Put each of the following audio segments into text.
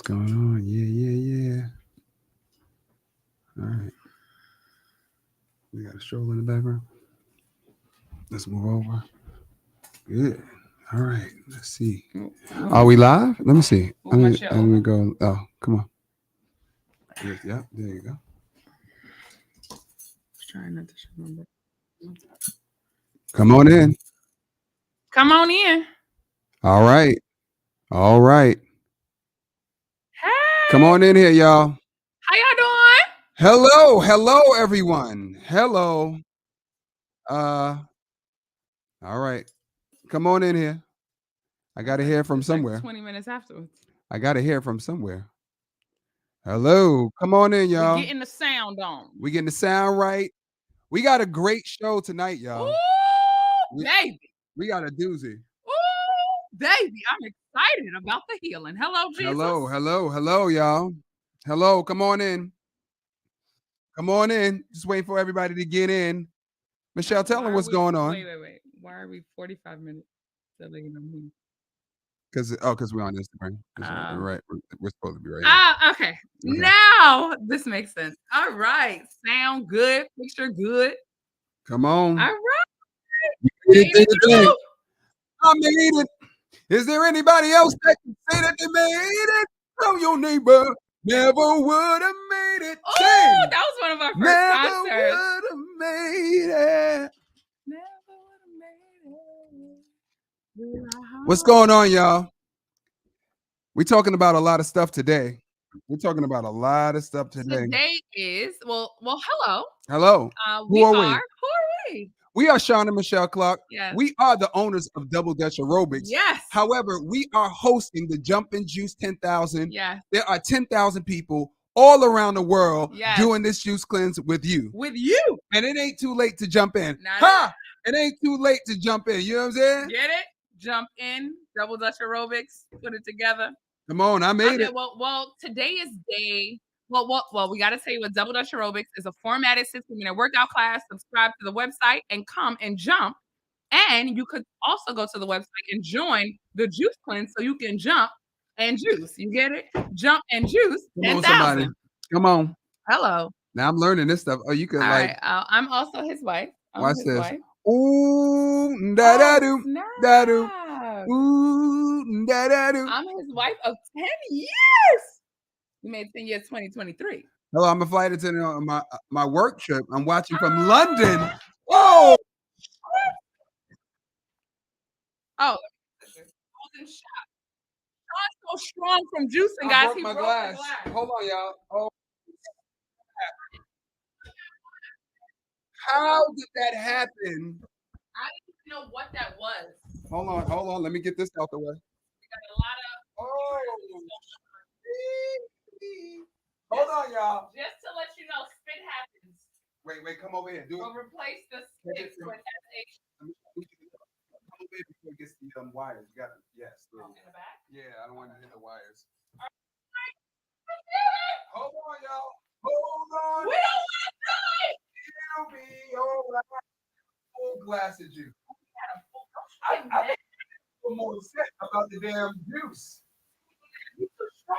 going on? Yeah. All right. We got a stroll in the background. Let's move over. Good. All right. Let's see. Are we live? Let me see. Let me go. Oh, come on. Yes, yeah, there you go. Trying not to remember. Come on in. Come on in. All right. All right. Hey. Come on in here, y'all. How y'all doing? Hello, everyone. Hello. All right. Come on in here. I got to hear from somewhere. 20 minutes afterwards. I got to hear from somewhere. Hello. Come on in, y'all. We getting the sound on. We getting the sound right. We got a great show tonight, y'all. Ooh, baby. We got a doozy. Ooh, baby. I'm excited about the healing. Hello, Jesus. Hello, y'all. Hello. Come on in. Come on in. Just waiting for everybody to get in. Michelle, tell them what's going on. Wait. Why are we 45 minutes delayed on here? Because we're on Instagram. Right. We're supposed to be right here. Okay. Now this makes sense. All right. Sound good. Picture good. Come on. All right. I made it. Is there anybody else that can say that they made it? Tell your neighbor. Never would have made it. Oh, that was one of our first concerts. Never would have made it. Never would have made it. What's going on, y'all? We're talking about a lot of stuff today. Today is well. Hello. Hello. Who are we? We are Sean and Michelle Clark. Yes. We are the owners of Double Dutch Aerobics. Yes. However, we are hosting the Jump and Juice 10,000. Yes. There are 10,000 people all around the world doing this juice cleanse with you. And it ain't too late to jump in. It ain't too late to jump in. You know what I'm saying? Get it? Jump in. Double Dutch Aerobics. Put it together. Come on, I made it. Well, today is day. Well, we got to tell you what Double Dutch Aerobics is. A formatted 60-minute workout class. Subscribe to the website and come and jump. And you could also go to the website and join the juice cleanse so you can jump and juice. You get it? Jump and juice. 10,000. Come on. Hello. Now I'm learning this stuff. Oh, you could right. I'm also his wife. Watch this. Ooh, da-da-do, da-do. Ooh, da-da-do. I'm his wife of 10 years. We made 10 years 2023. Hello, I'm a flight attendant on my work trip. I'm watching from London. Whoa! Oh, golden shot. Sean's so strong from juicing, guys. He broke my glass. Hold on, y'all. Oh. How did that happen? I didn't even know what that was. Hold on. Let me get this out the way. We got a lot of. Hold on, y'all. Just to let you know, spit happens. Wait, come over here. We'll replace the spit with SH. Come over here before it gets the wires. You got it. Yes. In the back? Yeah, I don't want to hit the wires. Right. Hold on, y'all. Hold on. We don't want to do it. It'll be all right. Full glass of juice. I'm more upset about the damn juice. You're strong.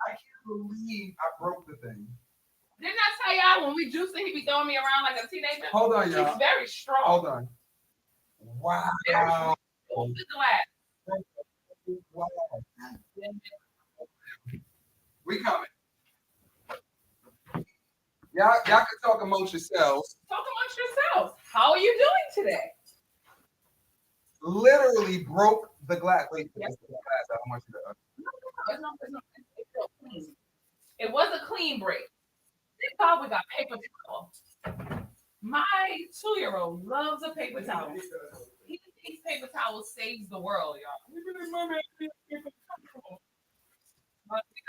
I can't believe I broke the thing. Didn't I tell y'all when we juice it, he be throwing me around like a teenager? Hold on, y'all. He's very strong. Hold on. Wow. Hold the glass. Wow. We coming. Y'all can talk amongst yourselves. Talk amongst yourselves. How are you doing today? Literally broke the glass. Wait, yes. The glass. I don't want you to. No. It was a clean break. They thought we got paper towel. My 2-year-old loves a paper towel. He thinks paper towel saves the world, y'all. We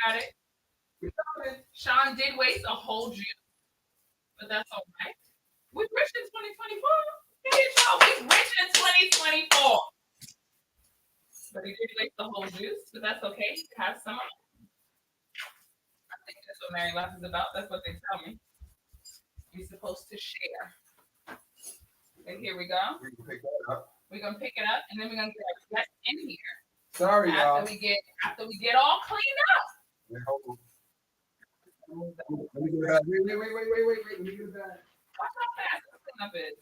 got it. Sean did waste a whole juice, but that's all right. We're rich in 2024. We're rich in 2024. But he did waste the whole juice, but that's okay. Have some. I think that's what Married Life is about. That's what they tell me. You're supposed to share. And here we go. We can pick that up. We're gonna pick it up, and then we're gonna get our guest in here. Sorry, y'all. After we get all cleaned up. Wait, hold on. Let me get it back. Wait. Let me get it back. Watch how fast this cleanup is.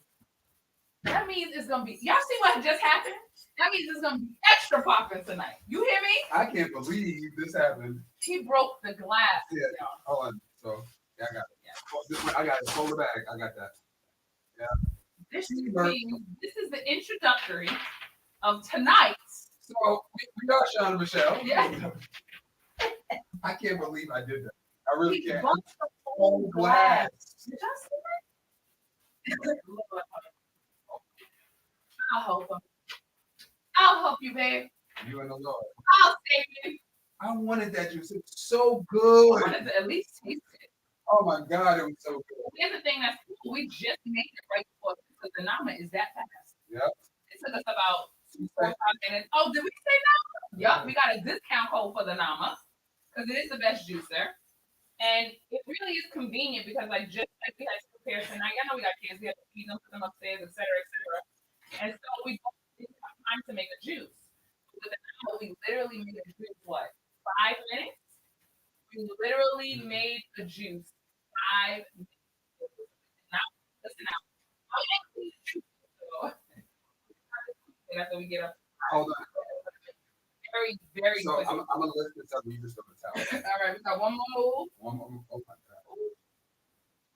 That means it's gonna be. Y'all see what just happened? That means it's gonna be extra popping tonight. You hear me? I can't believe this happened. He broke the glass. Yeah. Y'all. Hold on. So yeah, I got it. Yeah. This one, I got it. Hold the bag. I got that. Yeah. This is the introductory of tonight's. So we are Sean and Michelle. Yeah. I can't believe I did that. I really He can't. broke the whole glass. Did y'all see that? I'll help him. I'll help you, babe. You and the Lord. I'll save you. I wanted that juice. It's so good. I wanted to at least taste it. Oh my God, it was so good. Here's the thing that's cool. We just made it right before because the nama is that fast. Yep. It took us about 4 or 5 minutes. Oh, did we say nama? Yup, we got a discount code for the nama because it is the best juicer. And it really is convenient because like just like we had to prepare tonight. I know we got kids, we have to feed them, put them upstairs, etc. And so we didn't have time to make a juice. With the nama, we literally made a juice what? 5 minutes? We literally made the juice 5 minutes. Now, listen out. I'll actually juice after we get up. Hold on. Very, very So quick. I'm gonna lift this up and you just go to towel. All right, we got one more move. One more. Oh my God.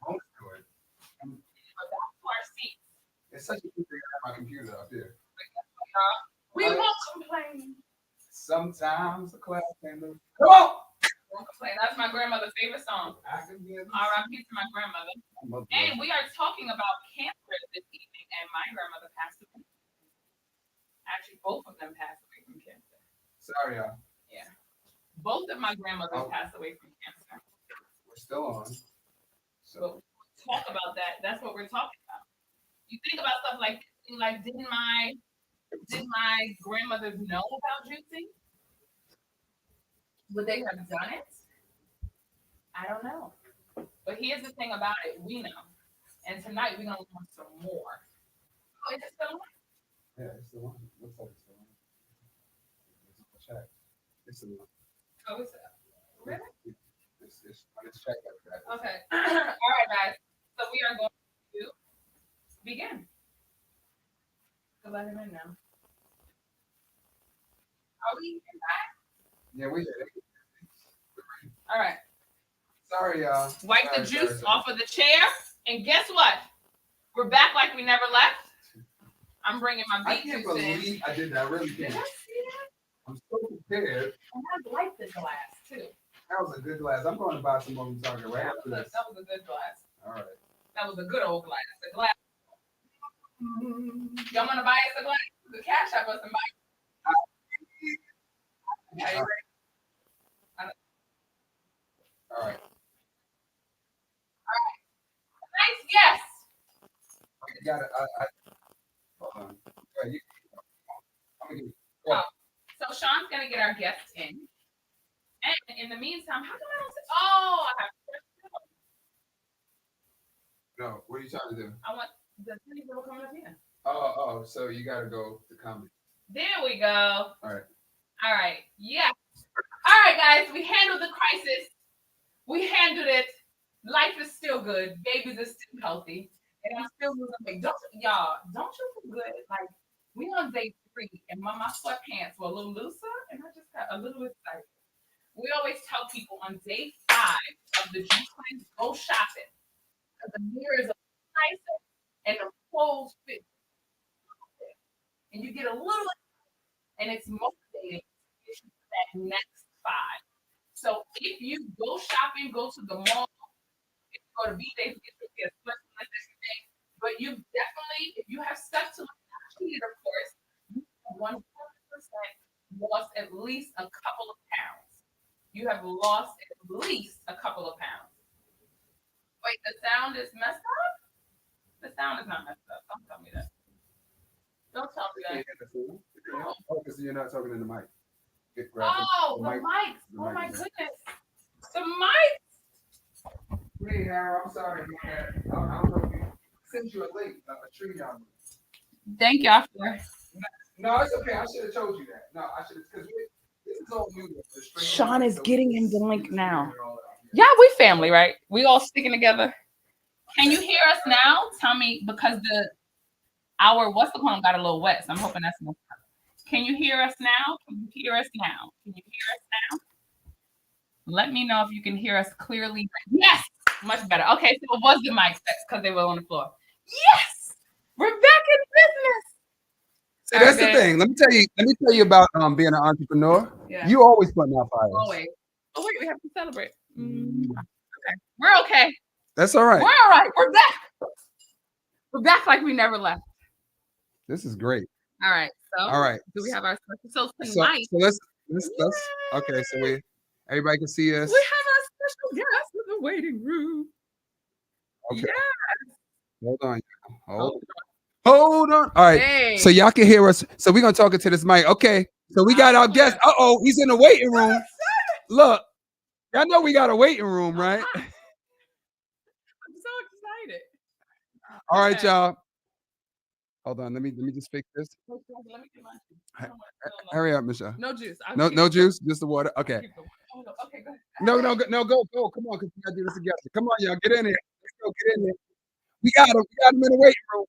Don't do it. Back to our seats. It's such a good thing I have my computer up here. We won't complain. Sometimes the class can do. Come on. Won't complain. That's my grandmother's favorite song. I can be R.I.P. to my grandmother. And we are talking about cancer this evening, and my grandmother passed away. Actually, both of them passed away from cancer. Sorry, y'all. Yeah. Both of my grandmothers passed away from cancer. We're still on. So talk about that. That's what we're talking about. You think about stuff like did my grandmothers know about juicing? Would they have done it? I don't know. But here's the thing about it, we know. And tonight we're gonna learn some more. Oh, is it still on? Yeah, it's the one. Looks like it's the one. It's check. It's the one. Oh, it's really? It's check like that. Okay. All right, guys. So we are going to begin. So let him in now. Are we in back? Yeah, we did it. All right. Sorry, y'all. Wipe the juice off of the chair. And guess what? We're back like we never left. I'm bringing my beet juice in. I can't believe I did that. I really can't. Did I see that? I'm so prepared. And I like the glass, too. That was a good glass. I'm going to buy some more from Target right after this. That was a good glass. All right. That was a good old glass. The glass. Y'all want to buy us a glass? The cash app us and buy it. Are you ready? All right. Nice guess. You got it. Hold on. I'm gonna give you. So Sean's gonna get our guests in, and in the meantime, how come I don't say? Oh, I have. No, what are you trying to do? I want the three people coming up here. Oh, so you got to go to comedy. There we go. All right. All right. Yeah. All right, guys. We handled the crisis. We handled it. Life is still good. Babies are still healthy. And I'm still losing weight. Don't you feel good? Like, we on day 3, and my sweatpants were a little looser, and I just got a little excited. We always tell people on day 5 of the Juice Cleanse, go shopping. Because the mirrors are nicer, and the clothes fit. And you get a little, and it's motivating to get you to that next 5. So if you go shopping, go to the mall, go to BJ's, get your everything. But you definitely, if you have stuck to cheated, of course, you have 100% lost at least a couple of pounds. You have lost at least a couple of pounds. Wait, the sound is messed up? The sound is not messed up. Don't tell me that. Don't tell me that. Oh, because you're not talking in the mic. The mics. Oh my goodness. The mics. Hey, Harold, I'm sorry. I don't know if you sent you a link, a tree down. Thank y'all for. No, it's okay. I should have told you that. No, I should have, because this is Sean is getting him the link now. Yeah, we family, right? We all sticking together. Can you hear us now? Tell me, because our what's the call got a little wet, so I'm hoping that's no. Can you hear us now? Can you hear us now? Can you hear us now? Let me know if you can hear us clearly. Yes, much better. Okay, so it was the mic because they were on the floor. Yes, we're back in business. See, that's the thing. Let me tell you about being an entrepreneur. Yeah. You always putting out fires. Always. Oh wait, we have to celebrate. Okay, we're okay. That's all right. We're all right. We're back. We're back like we never left. This is great. All right. So all right. Do we have our so let's okay. So everybody can see us. We have our special guest in the waiting room. Okay. Yes. Hold on. All right. Hey. So y'all can hear us. So we're gonna talk into this mic. Okay. So we got our guest. He's in the waiting room. Look, y'all know we got a waiting room, right? I'm so excited. All right, y'all. Hold on. Let me just fix this. Let me get my juice. Hurry up, Michelle. No juice. No juice. Just the water. Okay. Okay, go ahead. No, go. Come on, because we gotta do this together. Come on, y'all. Get in here. Let's go. Get in there. We got him in the waiting room.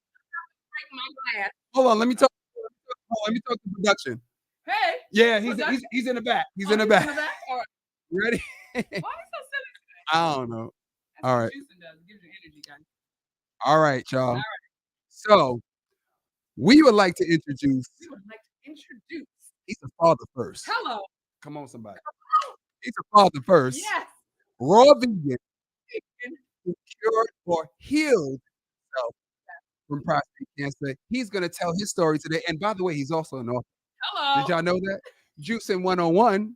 My glass. Hold on. Let me talk to production. Hey. Yeah, he's in the back. He's in the back. All right. You ready? Why are you so silly today? I don't know. That's all what right. Juicing does. It gives you energy, guys. All right, y'all. All right. So we would like to introduce. He's a father first. Hello. Come on, somebody. He's a father first. Yes. Raw vegan. Who cured or healed himself from prostate cancer. He's going to tell his story today. And by the way, he's also an author. Hello. Did y'all know that? Juicing 101.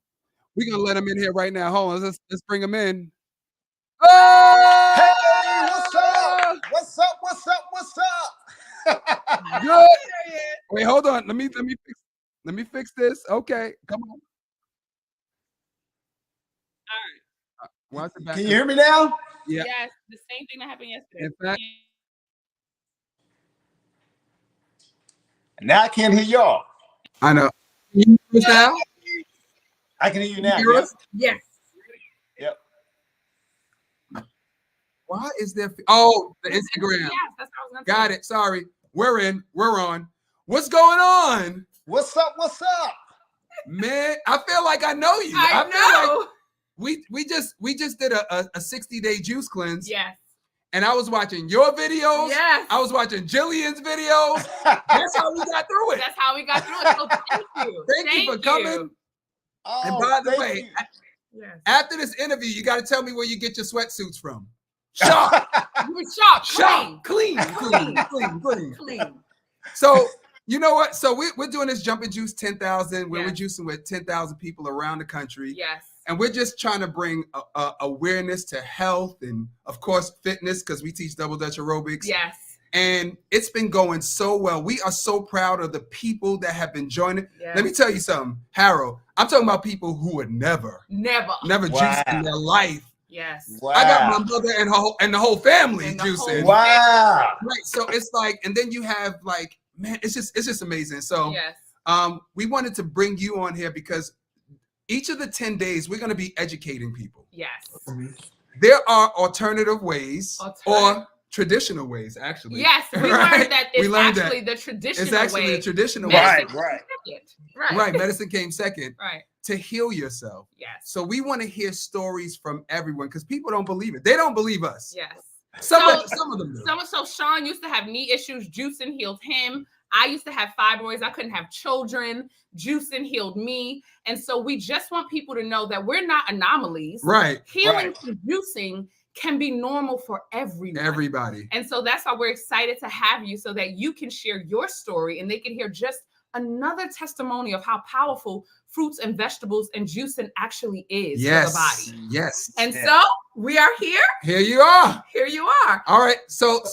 We're going to let him in here right now. Hold on. Let's bring him in. Oh! Hey, what's up? What's up? Good. Wait, hold on. Let me fix this. Okay, come on. All right. Can you hear me now? Yeah. Yes, the same thing that happened yesterday. In fact, now I can't hear y'all. I know. Can you hear us now? I can hear you now. Can you hear us? Yes. Yep. Why is there? Oh, the Instagram. Yes, that's what I was gonna Got it. Sorry. We're on. What's going on? What's up? Man, I feel like I know you. I know. Feel like we just did a 60-day juice cleanse. Yes. And I was watching your videos. Yes. I was watching Jillian's videos. That's how we got through it. That's how we got through it. So thank you. Thank you for coming. Oh, and by the way, yes. after this interview, you got to tell me where you get your sweatsuits from. Shop. You were shop. Clean. So, you know what? So we're doing this Jumping Juice 10,000 where we're juicing with 10,000 people around the country. Yes. And we're just trying to bring awareness to health and, of course, fitness because we teach double dutch aerobics. Yes. And it's been going so well. We are so proud of the people that have been joining. Yes. Let me tell you something, Harold. I'm talking about people who would never juice in their life. Yes. Wow. I got my mother and the whole family juicing. Wow. Right. So it's like, and then you have like, man, it's just amazing. So yes. We wanted to bring you on here because each of the 10 days, we're going to be educating people. Yes. There are alternative ways or traditional ways, actually. Yes, we learned that it's actually the traditional way. It's actually the traditional way. Right. Medicine came second. Right. To heal yourself. Yes. So we want to hear stories from everyone because people don't believe it. They don't believe us. Yes. Some of them do. So Sean used to have knee issues. Juicing healed him. I used to have fibroids. I couldn't have children. Juicing healed me. And so we just want people to know that we're not anomalies. Right. Healing through juicing can be normal for everyone. Everybody. And so that's why we're excited to have you so that you can share your story and they can hear just another testimony of how powerful fruits and vegetables and juicing actually is for the body. Yes. And so we are here. Here you are. Here you are. All right. So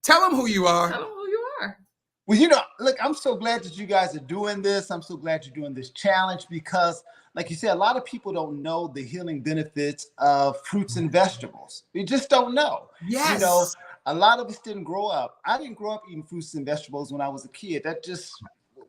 tell them who you are. Tell them who you are. Well, look, I'm so glad that you guys are doing this. I'm so glad you're doing this challenge because, like you said, a lot of people don't know the healing benefits of fruits and vegetables. They just don't know. Yes. A lot of us didn't grow up. I didn't grow up eating fruits and vegetables when I was a kid.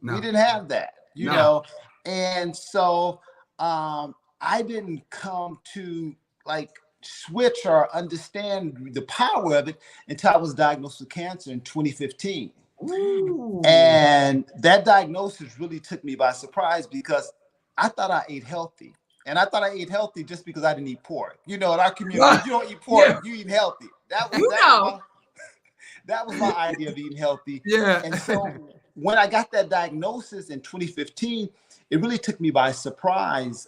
We didn't have that, you know. And so I didn't come to like switch or understand the power of it until I was diagnosed with cancer in 2015. Ooh. And that diagnosis really took me by surprise because I thought I ate healthy. And I thought I ate healthy just because I didn't eat pork. You know, in our community, if you don't eat pork, Yeah. you eat healthy. That was, You that know. was my, that was my idea of eating healthy. Yeah. And so when I got that diagnosis in 2015, it really took me by surprise.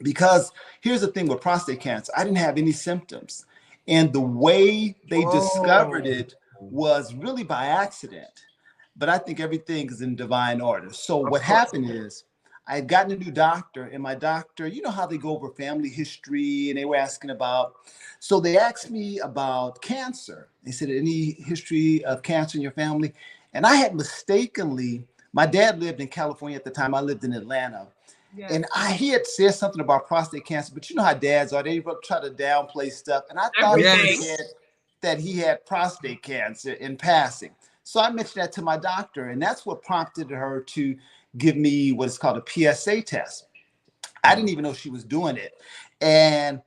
Because here's the thing with prostate cancer, I didn't have any symptoms. And the way they discovered it was really by accident. But I think everything is in divine order. So what happened is I had gotten a new doctor, and my doctor, you know how they go over family history, and they were asking about, so they asked me about cancer. They said, any history of cancer in your family? And I had mistakenly, my dad lived in California at the time, I lived in Atlanta. Yes. And he had said something about prostate cancer, but you know how dads are, they try to downplay stuff. And I thought Everything. he said that he had prostate cancer in passing. So I mentioned that to my doctor, and that's what prompted her to give me what is called a PSA test. I didn't even know she was doing it. And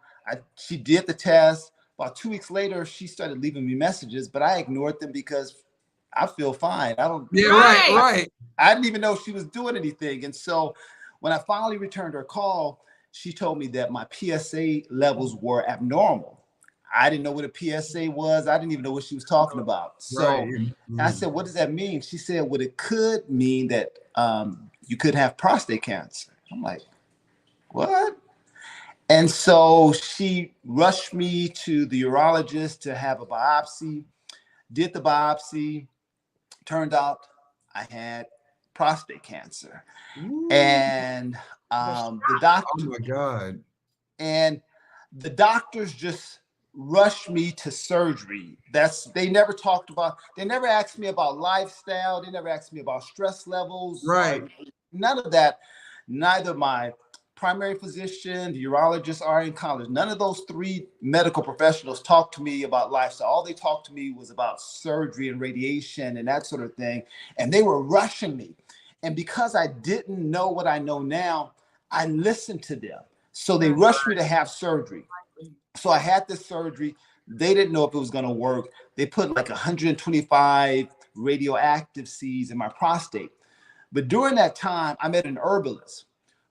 she did the test. About 2 weeks later, she started leaving me messages, but I ignored them because I feel fine. Yeah, right. I didn't even know she was doing anything. And so when I finally returned her call, she told me that my PSA levels were abnormal. I didn't know what a PSA was. I didn't even know what she was talking about. So I said, what does that mean? She said, well, it could mean that you could have prostate cancer. I'm like, what? And so she rushed me to the urologist to have a biopsy, did the biopsy. Turned out I had prostate cancer. And the doctor, oh my God. And the doctors just rushed me to surgery. They never asked me about lifestyle. They never asked me about stress levels. Right. None of that. Neither my primary physician, the urologist, or in college. None of those three medical professionals talked to me about lifestyle. All they talked to me was about surgery and radiation and that sort of thing. And they were rushing me. And because I didn't know what I know now, I listened to them. So they rushed me to have surgery. So I had this surgery. They didn't know if it was going to work. They put like 125 radioactive seeds in my prostate. But during that time, I met an herbalist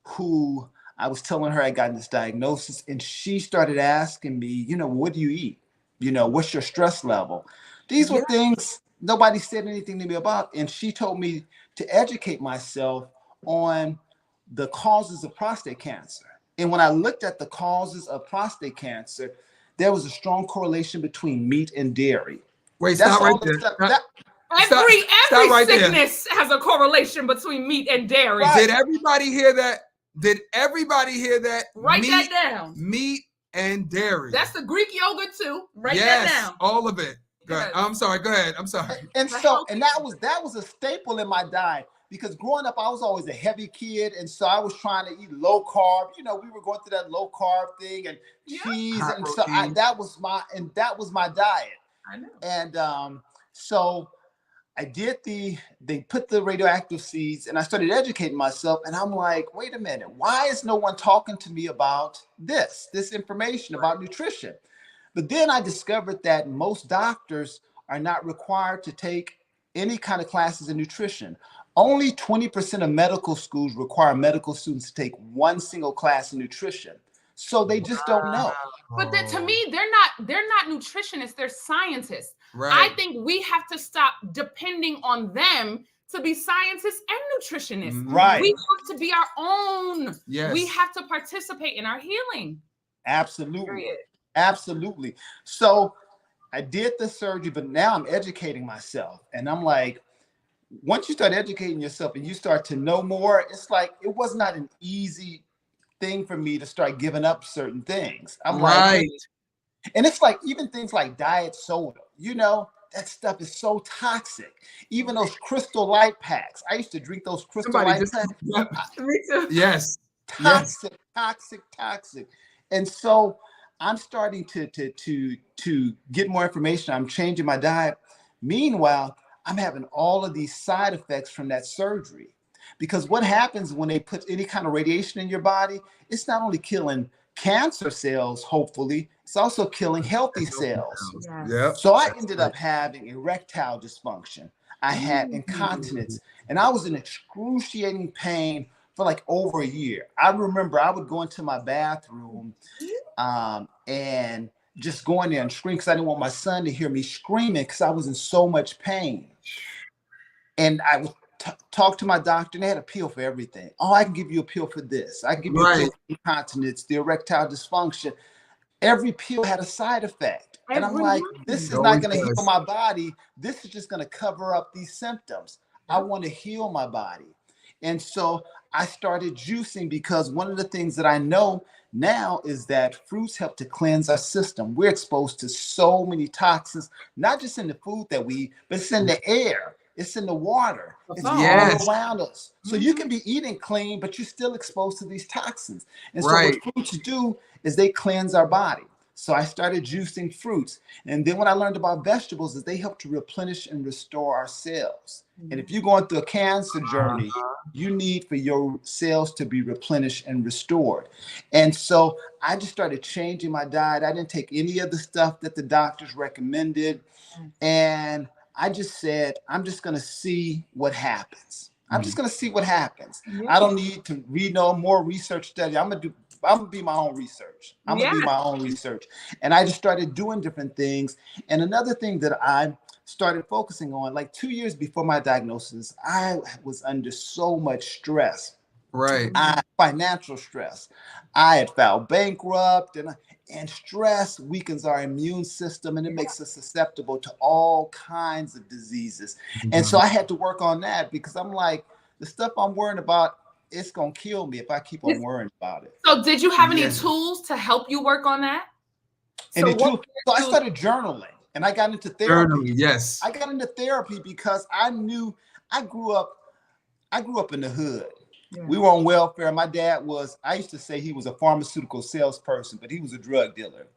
who I was telling her I got this diagnosis, and she started asking me, what do you eat? What's your stress level? These were things nobody said anything to me about. And she told me to educate myself on the causes of prostate cancer. And when I looked at the causes of prostate cancer, there was a strong correlation between meat and dairy. Wait, stop right there. Every sickness has a correlation between meat and dairy. Right. Did everybody hear that? Write that down. Meat and dairy. That's the Greek yogurt too. Write that down. All of it. Go ahead. I'm sorry. Go ahead. I'm sorry. And that was a staple in my diet. Because growing up, I was always a heavy kid. And so I was trying to eat low carb. We were going through that low carb thing and cheese. High and protein. So that was my diet. I know. And so I they put the radioactive seeds, and I started educating myself. And I'm like, wait a minute, why is no one talking to me about this information about nutrition? But then I discovered that most doctors are not required to take any kind of classes in nutrition. Only 20% of medical schools require medical students to take one single class in nutrition. So they just don't know. But to me, they're not nutritionists, they're scientists. Right. I think we have to stop depending on them to be scientists and nutritionists. Right. We have to be our own. Yes. We have to participate in our healing. Absolutely. Period. Absolutely. So I did the surgery, but now I'm educating myself. And I'm like, once you start educating yourself and you start to know more, it's like it was not an easy thing for me to start giving up certain things. I'm like, and it's like even things like diet soda, that stuff is so toxic. Even those Crystal Light packs. I used to drink those Crystal Light packs. Me too. Yes. Toxic. And so I'm starting to get more information. I'm changing my diet. Meanwhile, I'm having all of these side effects from that surgery. Because what happens when they put any kind of radiation in your body, it's not only killing cancer cells, hopefully, it's also killing healthy cells. Yep. So I ended up having erectile dysfunction. I had incontinence, and I was in excruciating pain for like over a year. I remember I would go into my bathroom and just go in there and scream because I didn't want my son to hear me screaming because I was in so much pain. And I would talk to my doctor, and they had a pill for everything. Oh, I can give you a pill for this. I can give you a pill for incontinence, the erectile dysfunction. Every pill had a side effect. And I'm like, this is not going to heal my body. This is just going to cover up these symptoms. I want to heal my body. And so I started juicing because one of the things that I know now is that fruits help to cleanse our system. We're exposed to so many toxins, not just in the food that we eat, but it's in the air. It's in the water. It's all around us. So you can be eating clean, but you're still exposed to these toxins. And so what fruits do is they cleanse our body. So I started juicing fruits. And then what I learned about vegetables is they help to replenish and restore our cells. And if you're going through a cancer journey, you need for your cells to be replenished and restored. And so I just started changing my diet. I didn't take any of the stuff that the doctors recommended. And I just said, I'm just going to see what happens. I'm just going to see what happens. I don't need to read no more research study. I'm going to be my own research. I'm going to be my own research. And I just started doing different things. And another thing that I started focusing on, like 2 years before my diagnosis, I was under so much stress. Financial stress. I had filed bankrupt, and stress weakens our immune system, and it makes us susceptible to all kinds of diseases. And so I had to work on that because I'm like, the stuff I'm worrying about, it's going to kill me if I keep on worrying about it. So did you have any tools to help you work on that? So I started journaling, and I got into therapy. I got into therapy because I knew I grew up in the hood. We were on welfare. My dad I used to say he was a pharmaceutical salesperson, but he was a drug dealer.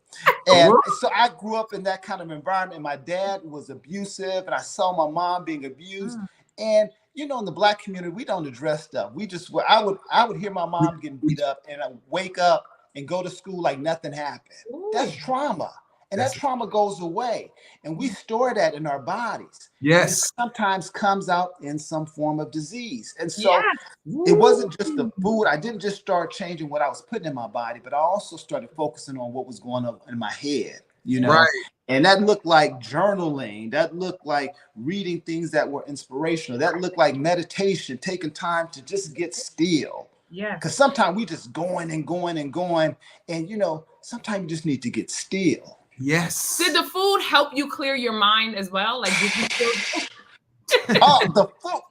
And so I grew up in that kind of environment. And my dad was abusive, and I saw my mom being abused. And you know, in the Black community, we don't address stuff. I would hear my mom getting beat up, and I wake up and go to school like nothing happened. That's trauma. And that trauma goes away. And we store that in our bodies. And it sometimes comes out in some form of disease. And so it wasn't just the food. I didn't just start changing what I was putting in my body, but I also started focusing on what was going on in my head, you know? And that looked like journaling. That looked like reading things that were inspirational. That looked like meditation, taking time to just get still. Because sometimes we just going and going and going. And, you know, sometimes you just need to get still. Did the food help you clear your mind as well? Like, did you feel? The food.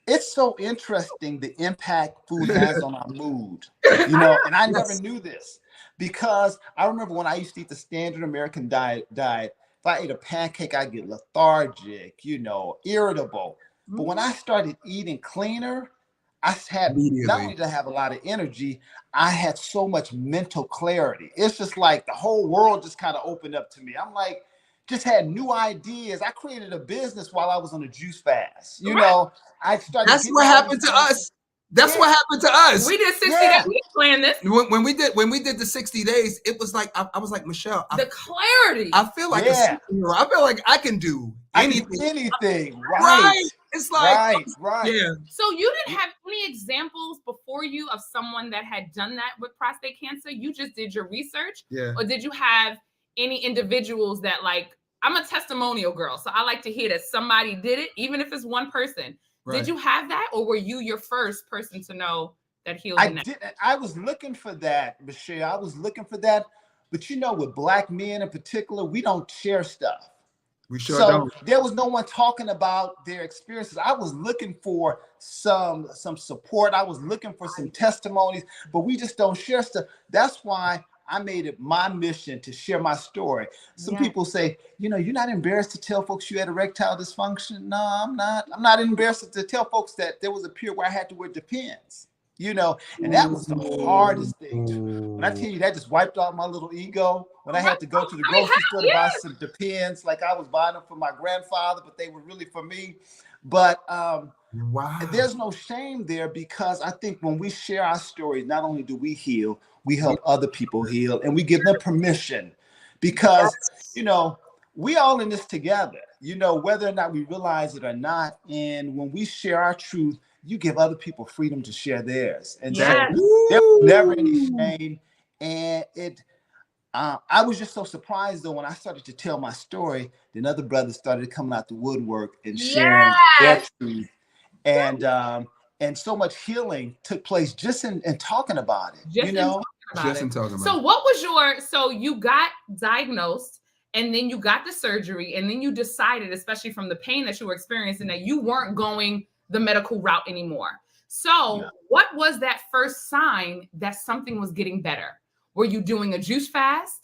It's so interesting the impact food has on our mood, you know. And I never knew this because I remember when I used to eat the standard American diet. If I ate a pancake, I get lethargic, you know, irritable. But when I started eating cleaner, I had not only did I have a lot of energy, I had so much mental clarity. It's just like the whole world just kind of opened up to me. I'm like, just had new ideas. I created a business while I was on a juice fast. You know, I started. That's what happened to us. That's what happened to us. We did 60 days. We planned this. When we did the 60 days, it was like I was like, Michelle, the clarity. I feel like I feel like I can do anything. Right. It's like right. Yeah. So you didn't have any examples before you of someone that had done that with prostate cancer? You just did your research? Yeah. Or did you have any individuals that, like, I'm a testimonial girl, so I like to hear that somebody did it, even if it's one person. Did you have that, or were you your first person to know that healed? I was looking for that, Michelle. I was looking for that. But you know, with Black men in particular, we don't share stuff. We sure don't. There was no one talking about their experiences. I was looking for some support. I was looking for some testimonies, but we just don't share stuff. That's why I made it my mission to share my story. Some people say, you know, you're not embarrassed to tell folks you had erectile dysfunction. No, I'm not. I'm not embarrassed to tell folks that there was a period where I had to wear Depends. You know, and that was the hardest thing. When I tell you, that just wiped out my little ego. When I had to go to the grocery store to buy some Depends, like I was buying them for my grandfather, but they were really for me. But Wow. there's no shame there, because I think when we share our stories, not only do we heal, we help other people heal, and we give them permission, because we all in this together, whether or not we realize it or not. And when we share our truth, you give other people freedom to share theirs. And so there was never any shame. And I was just so surprised, though, when I started to tell my story, then other brothers started coming out the woodwork and sharing their truth. And so much healing took place just in talking about it. Just in talking about it. So what was so you got diagnosed, and then you got the surgery, and then you decided, especially from the pain that you were experiencing, that you weren't going the medical route anymore. So what was that first sign that something was getting better? Were you doing a juice fast?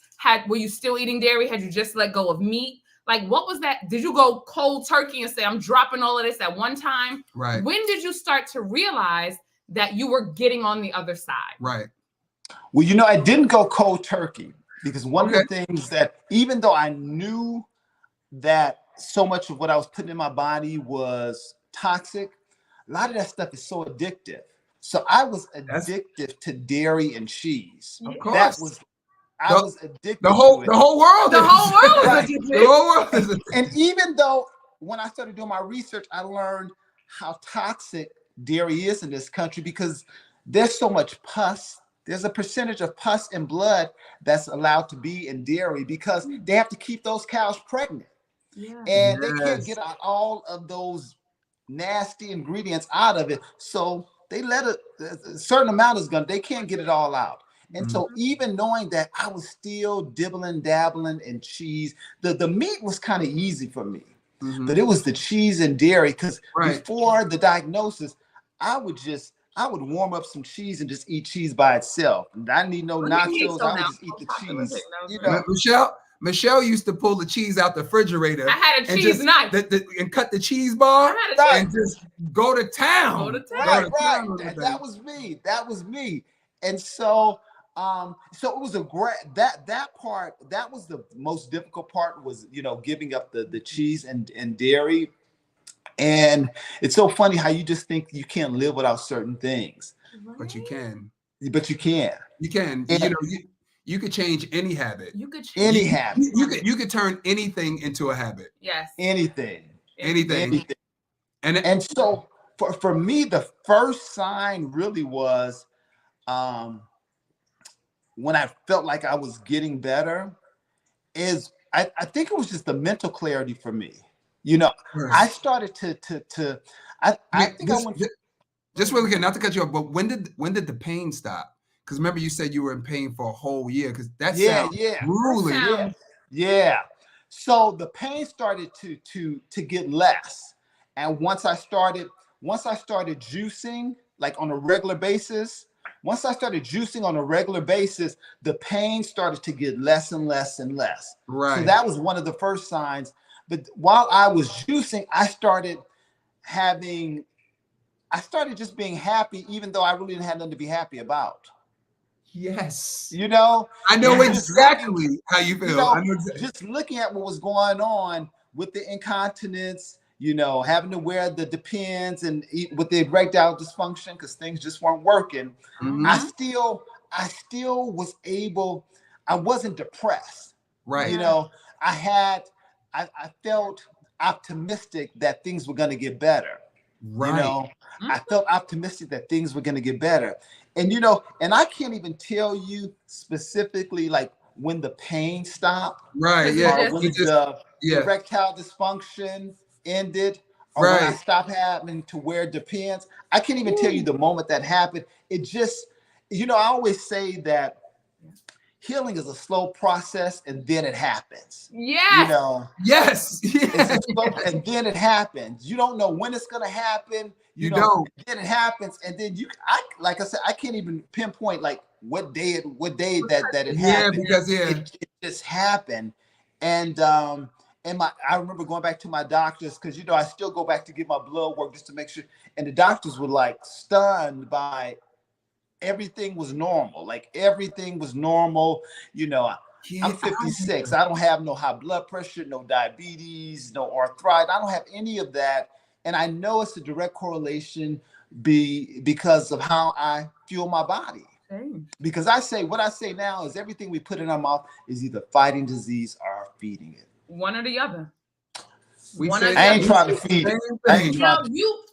Were you still eating dairy? Had you just let go of meat? Like, what was that? Did you go cold turkey and say, I'm dropping all of this at one time? Right. When did you start to realize that you were getting on the other side? Right. Well, I didn't go cold turkey, because one of the things that, even though I knew that so much of what I was putting in my body was toxic, a lot of that stuff is so addictive. So I was addicted to dairy and cheese. Of course. I was addicted to it. The whole world. The whole world is addicted. The whole world is addicted. And even though when I started doing my research, I learned how toxic dairy is in this country, because there's so much pus. There's a percentage of pus in blood that's allowed to be in dairy, because they have to keep those cows pregnant. Yeah. And they can't get out all of those nasty ingredients out of it. So they let a certain amount they can't get it all out. And so even knowing that, I was still dibbling, dabbling in cheese. The meat was kind of easy for me, but it was the cheese and dairy, because before the diagnosis, I would warm up some cheese and just eat cheese by itself. And I need no nachos. I would just eat the cheese. Michelle used to pull the cheese out the refrigerator. I had a cheese knife and cut the cheese bar and just go to town. That was me. That was me. And so it was that part, that was the most difficult part, was giving up the cheese and dairy. And it's so funny how you just think you can't live without certain things, but you can. But you can. You can. And you could change any habit. You could change any habit. You could turn anything into a habit. Yes. Anything. And so for me, the first sign really was when I felt like I was getting better, is I think it was just the mental clarity for me. I started to I think I went. Just really quick, not to cut you off, but when did the pain stop? Because remember, you said you were in pain for a whole year. Because that sounds grueling. Yeah. So the pain started to get less, and once I started juicing, like on a regular basis, the pain started to get less and less and less. Right. So that was one of the first signs. But while I was juicing, I started just being happy, even though I really didn't have nothing to be happy about. Yes. I know exactly how you feel. I know exactly. Just looking at what was going on with the incontinence, having to wear the Depends and eat with the erectile dysfunction, because things just weren't working. I still was able. I wasn't depressed. Right. I felt optimistic that things were going to get better. Right. I felt optimistic that things were going to get better. And, and I can't even tell you specifically, like, when the pain stopped. Right. Yeah. When the erectile dysfunction ended, or when I stopped having to wear Depends. I can't even tell you the moment that happened. It just, I always say that healing is a slow process, and then it happens. Yes. Yes. It's slow, and then it happens. You don't know when it's going to happen. You don't. Then it happens, and then like I said, I can't even pinpoint like what day that it happened. Yeah, because it just happened, and I remember going back to my doctors, because I still go back to get my blood work just to make sure, and the doctors were like stunned by everything was normal. Like everything was normal. I'm 56. I don't have no high blood pressure, no diabetes, no arthritis. I don't have any of that. And I know it's a direct correlation because of how I fuel my body. Because what I say now is everything we put in our mouth is either fighting disease or feeding it. One or the other. I ain't trying to feed it.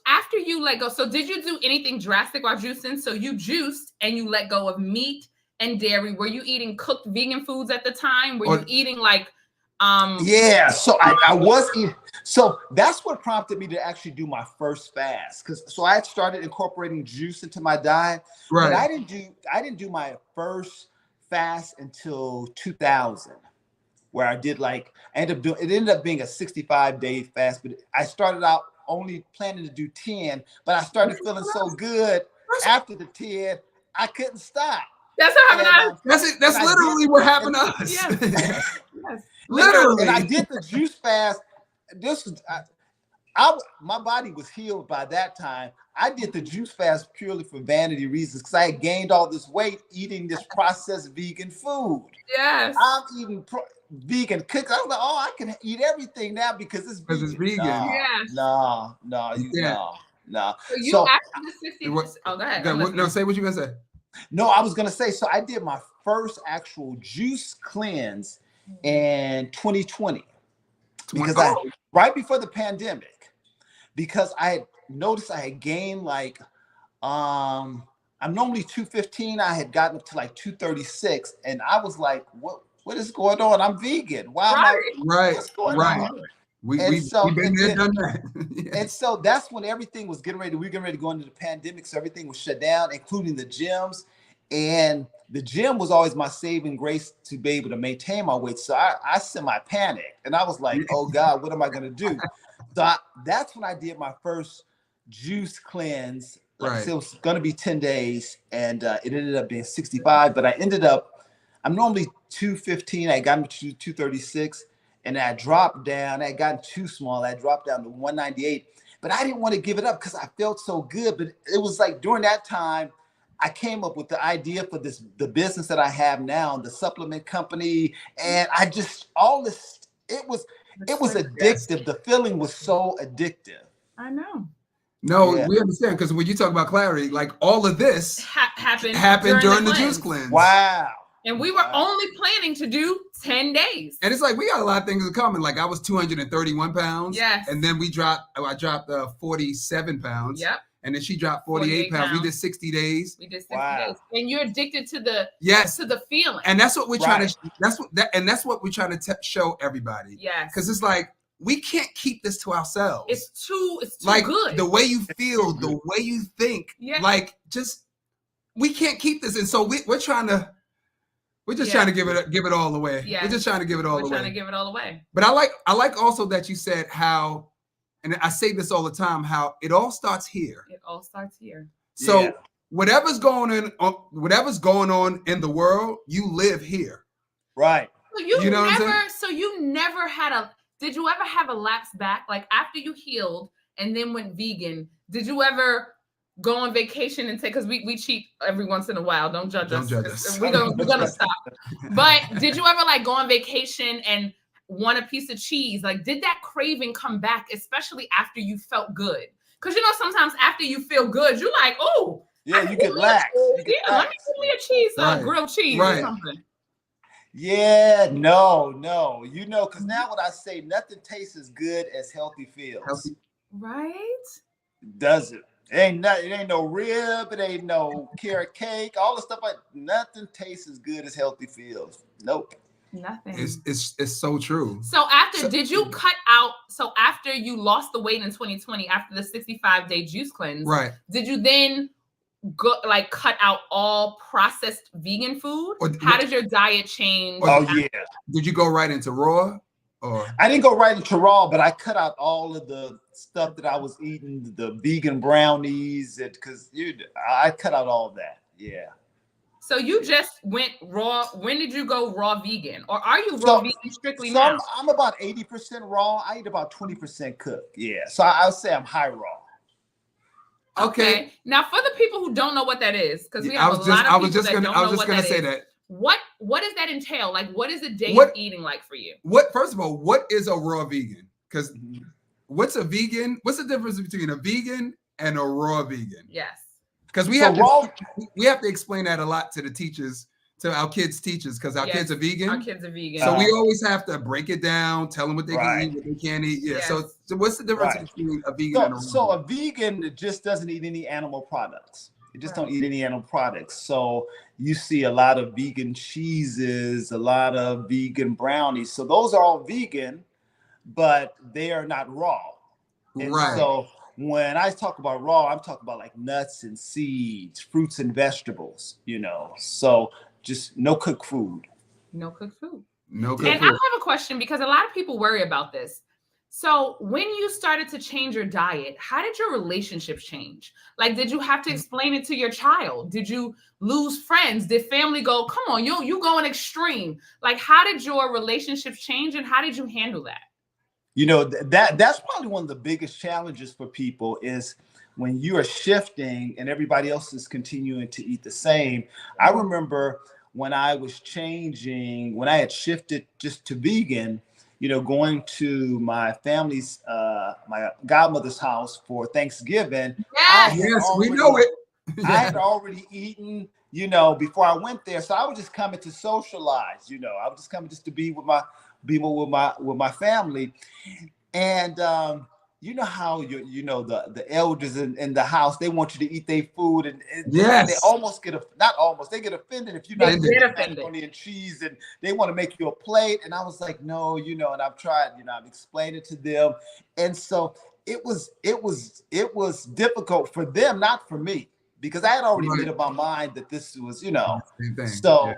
After you let go, so did you do anything drastic while juicing? So you juiced and you let go of meat and dairy. Were you eating cooked vegan foods at the time? Were you eating like yeah, so I was eating. So that's what prompted me to actually do my first fast. So I had started incorporating juice into my diet. Right. But I didn't do my first fast until 2000, where I did it ended up being a 65-day fast, but I started out only planning to do 10, but I started feeling so good after the 10, I couldn't stop. That's what happened to us. That's literally what happened to us. Yes. Literally. And I did the juice fast. This was my body was healed by that time. I did the juice fast purely for vanity reasons because I had gained all this weight eating this processed vegan food. Yes. I'm eating vegan cookies. I was like, oh, I can eat everything now because it's vegan. No. So after the 60, go ahead. No, say what you're gonna say. No, I was gonna say, so I did my first actual juice cleanse in 2020 because right before the pandemic, because I had noticed I had gained I'm normally 215. I had gotten up to like 236, and I was like, what is going on? I'm vegan. Why am I? What's going on? We've been there, done that. And so that's when everything was getting ready. We were getting ready to go into the pandemic, so everything was shut down, including the gyms. And the gym was always my saving grace to be able to maintain my weight. So I semi-panicked, and I was like, oh God, what am I going to do? So that's when I did my first juice cleanse. Like I said, it was going to be 10 days, and it ended up being 65. But I'm normally 215. I got to 236, and I dropped down. I had gotten too small. I dropped down to 198. But I didn't want to give it up because I felt so good. But it was like during that time, I came up with the idea for the business that I have now, the supplement company, and it was addictive. The feeling was so addictive. I know. No, we understand, because when you talk about clarity, like all of this happened during the juice cleanse. Wow. And we were only planning to do 10 days. And it's like we got a lot of things in common. Like I was 231 pounds. Yes. And then I dropped 47 pounds. Yep. And then she dropped 48 pounds. We did 60 days. We did 60 days. And you're addicted to the feeling. And that's what we're trying to that's what we're trying to show everybody. Yes. Because it's like we can't keep this to ourselves. It's too like good. The way you feel, the way you think, like just we can't keep this. And so we're trying to trying to give it all away. Yeah. We're just trying to give it all away. We're trying to give it all away. But I like also that you said how, and I say this all the time, how it all starts here. It all starts here. So whatever's going on in the world, you live here. Right. So you never had did you ever have a lapse back? Like after you healed and then went vegan, did you ever go on vacation and take, because we cheat every once in a while. Don't judge us. We're gonna stop. But did you ever like go on vacation and want a piece of cheese? Like, did that craving come back, especially after you felt good? Because sometimes after you feel good, you're like, oh, yeah, you get lax. Let me give me a cheese, grilled cheese or something. Yeah, no. Because now what I say, nothing tastes as good as healthy feels. Right? Does it? It ain't no rib, it ain't no carrot cake, all the stuff nothing tastes as good as healthy feels. Nope. Nothing. It's so true. So did you cut out? So after you lost the weight in 2020, after the 65-day juice cleanse, right? Did you then go cut out all processed vegan food? How did your diet change? Did you go right into raw? Or I didn't go right into raw, but I cut out all of the stuff that I was eating, the vegan brownies, because I cut out all that. Yeah. So you just went raw. When did you go raw vegan? Or are you raw vegan strictly now? I'm about 80% raw. I eat about 20% cooked. Yeah. So I would say I'm high raw. Okay. Now for the people who don't know what that is, because we have a lot of people that don't know what that is. What does that entail? Like, what is a day of eating like for you? First of all, what is a raw vegan? Because what's a vegan? What's the difference between a vegan and a raw vegan? Yes. Because we have to explain that a lot to the teachers, to our kids' teachers, because our kids are vegan. Our kids are vegan. So we always have to break it down, tell them what they can eat, what they can't eat. Yeah. Yes. So what's the difference between a vegan and a raw? So a vegan just doesn't eat any animal products. It just don't eat any animal products. So you see a lot of vegan cheeses, a lot of vegan brownies. So those are all vegan, but they are not raw. And so when I talk about raw, I'm talking about like nuts and seeds, fruits and vegetables, you know. So just no cooked food. No cooked food. No cooked food. And I have a question because a lot of people worry about this. So when you started to change your diet, how did your relationships change? Like, did you have to explain it to your child? Did you lose friends? Did family go, come on, you going extreme? Like, how did your relationships change and how did you handle that? You know, that's probably one of the biggest challenges for people is when you are shifting and everybody else is continuing to eat the same. I remember when I was changing, when I had shifted just to vegan, you know, going to my family's, my godmother's house for Thanksgiving. Yes, we know it. I had already eaten, you know, before I went there. So I was just coming to socialize, you know, I was just coming just to be with my family. And you know how the elders in the house, they want you to eat their food and they almost get they get offended if you're not eating macaroni and cheese, and they want to make you a plate. And I was like, no, you know, and I've tried, you know, I've explained it to them. And so it was difficult for them, not for me, because I had already made up my mind that this was, you know, so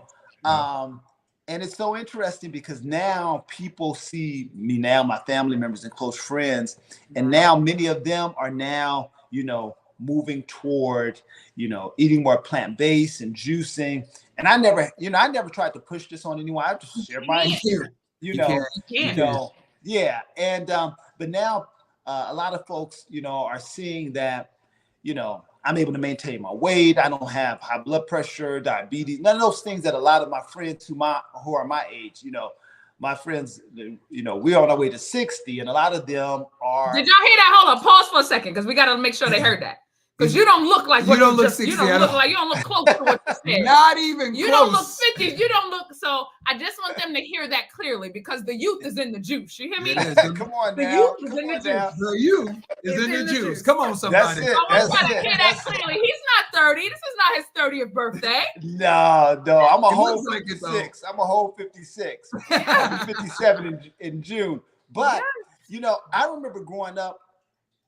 and it's so interesting because now people see me now, my family members and close friends, and now many of them are now, you know, moving toward, you know, eating more plant-based and juicing. And I never tried to push this on anyone. I just share my experience, you know, yeah. And but now a lot of folks, you know, are seeing that, you know, I'm able to maintain my weight. I don't have high blood pressure, diabetes, none of those things that a lot of my friends who are my age, you know, my friends, you know, we're on our way to 60, and a lot of them are. Did y'all hear that? Hold on, pause for a second, because we got to make sure they heard that. Because you don't look like you don't look 60. You don't look close to what you said. Not even you close. Don't look 50. You don't look. So I just want them to hear that clearly, because the youth is in the juice. You hear me? Come on now. The youth is in the juice. The youth is in the juice. Come on, somebody. That's it. I want to hear that clearly. He's not 30. This is not his 30th birthday. No. I'm a whole like 56. I'm a whole 56. I'm 57 in June. But you know, I remember growing up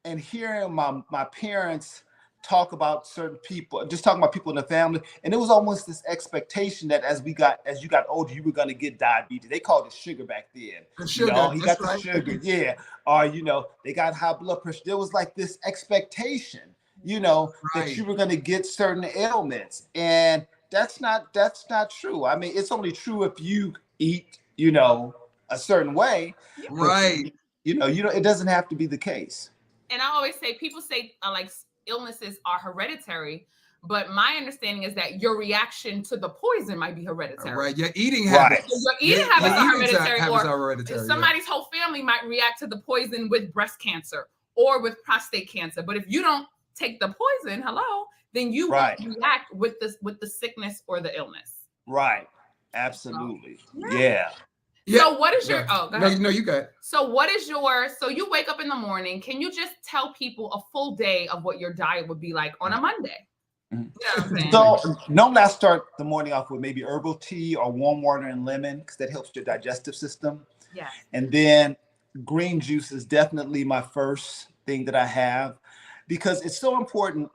and hearing my parents talk about certain people, just talking about people in the family, and it was almost this expectation that as you got older, you were going to get diabetes. They called it sugar back then. Sugar, you know, he got the sugar, or you know, they got high blood pressure. There was like this expectation, you know, that you were going to get certain ailments, and that's not true. I mean, it's only true if you eat, you know, a certain way, right? You know, it doesn't have to be the case. And I always say, people say like illnesses are hereditary, but my understanding is that your reaction to the poison might be hereditary. Right, your eating habits. So your eating habits are hereditary, or somebody's whole family might react to the poison with breast cancer or with prostate cancer. But if you don't take the poison, then you won't react with the sickness or the illness. Right. Absolutely. Yeah. So what is your go ahead. No, you got it. So what is so you wake up in the morning, can you just tell people a full day of what your diet would be like on a Monday? Mm-hmm. You know what I'm saying? So normally I start the morning off with maybe herbal tea or warm water and lemon, because that helps your digestive system. Yeah. And then green juice is definitely my first thing that I have, because it's so important.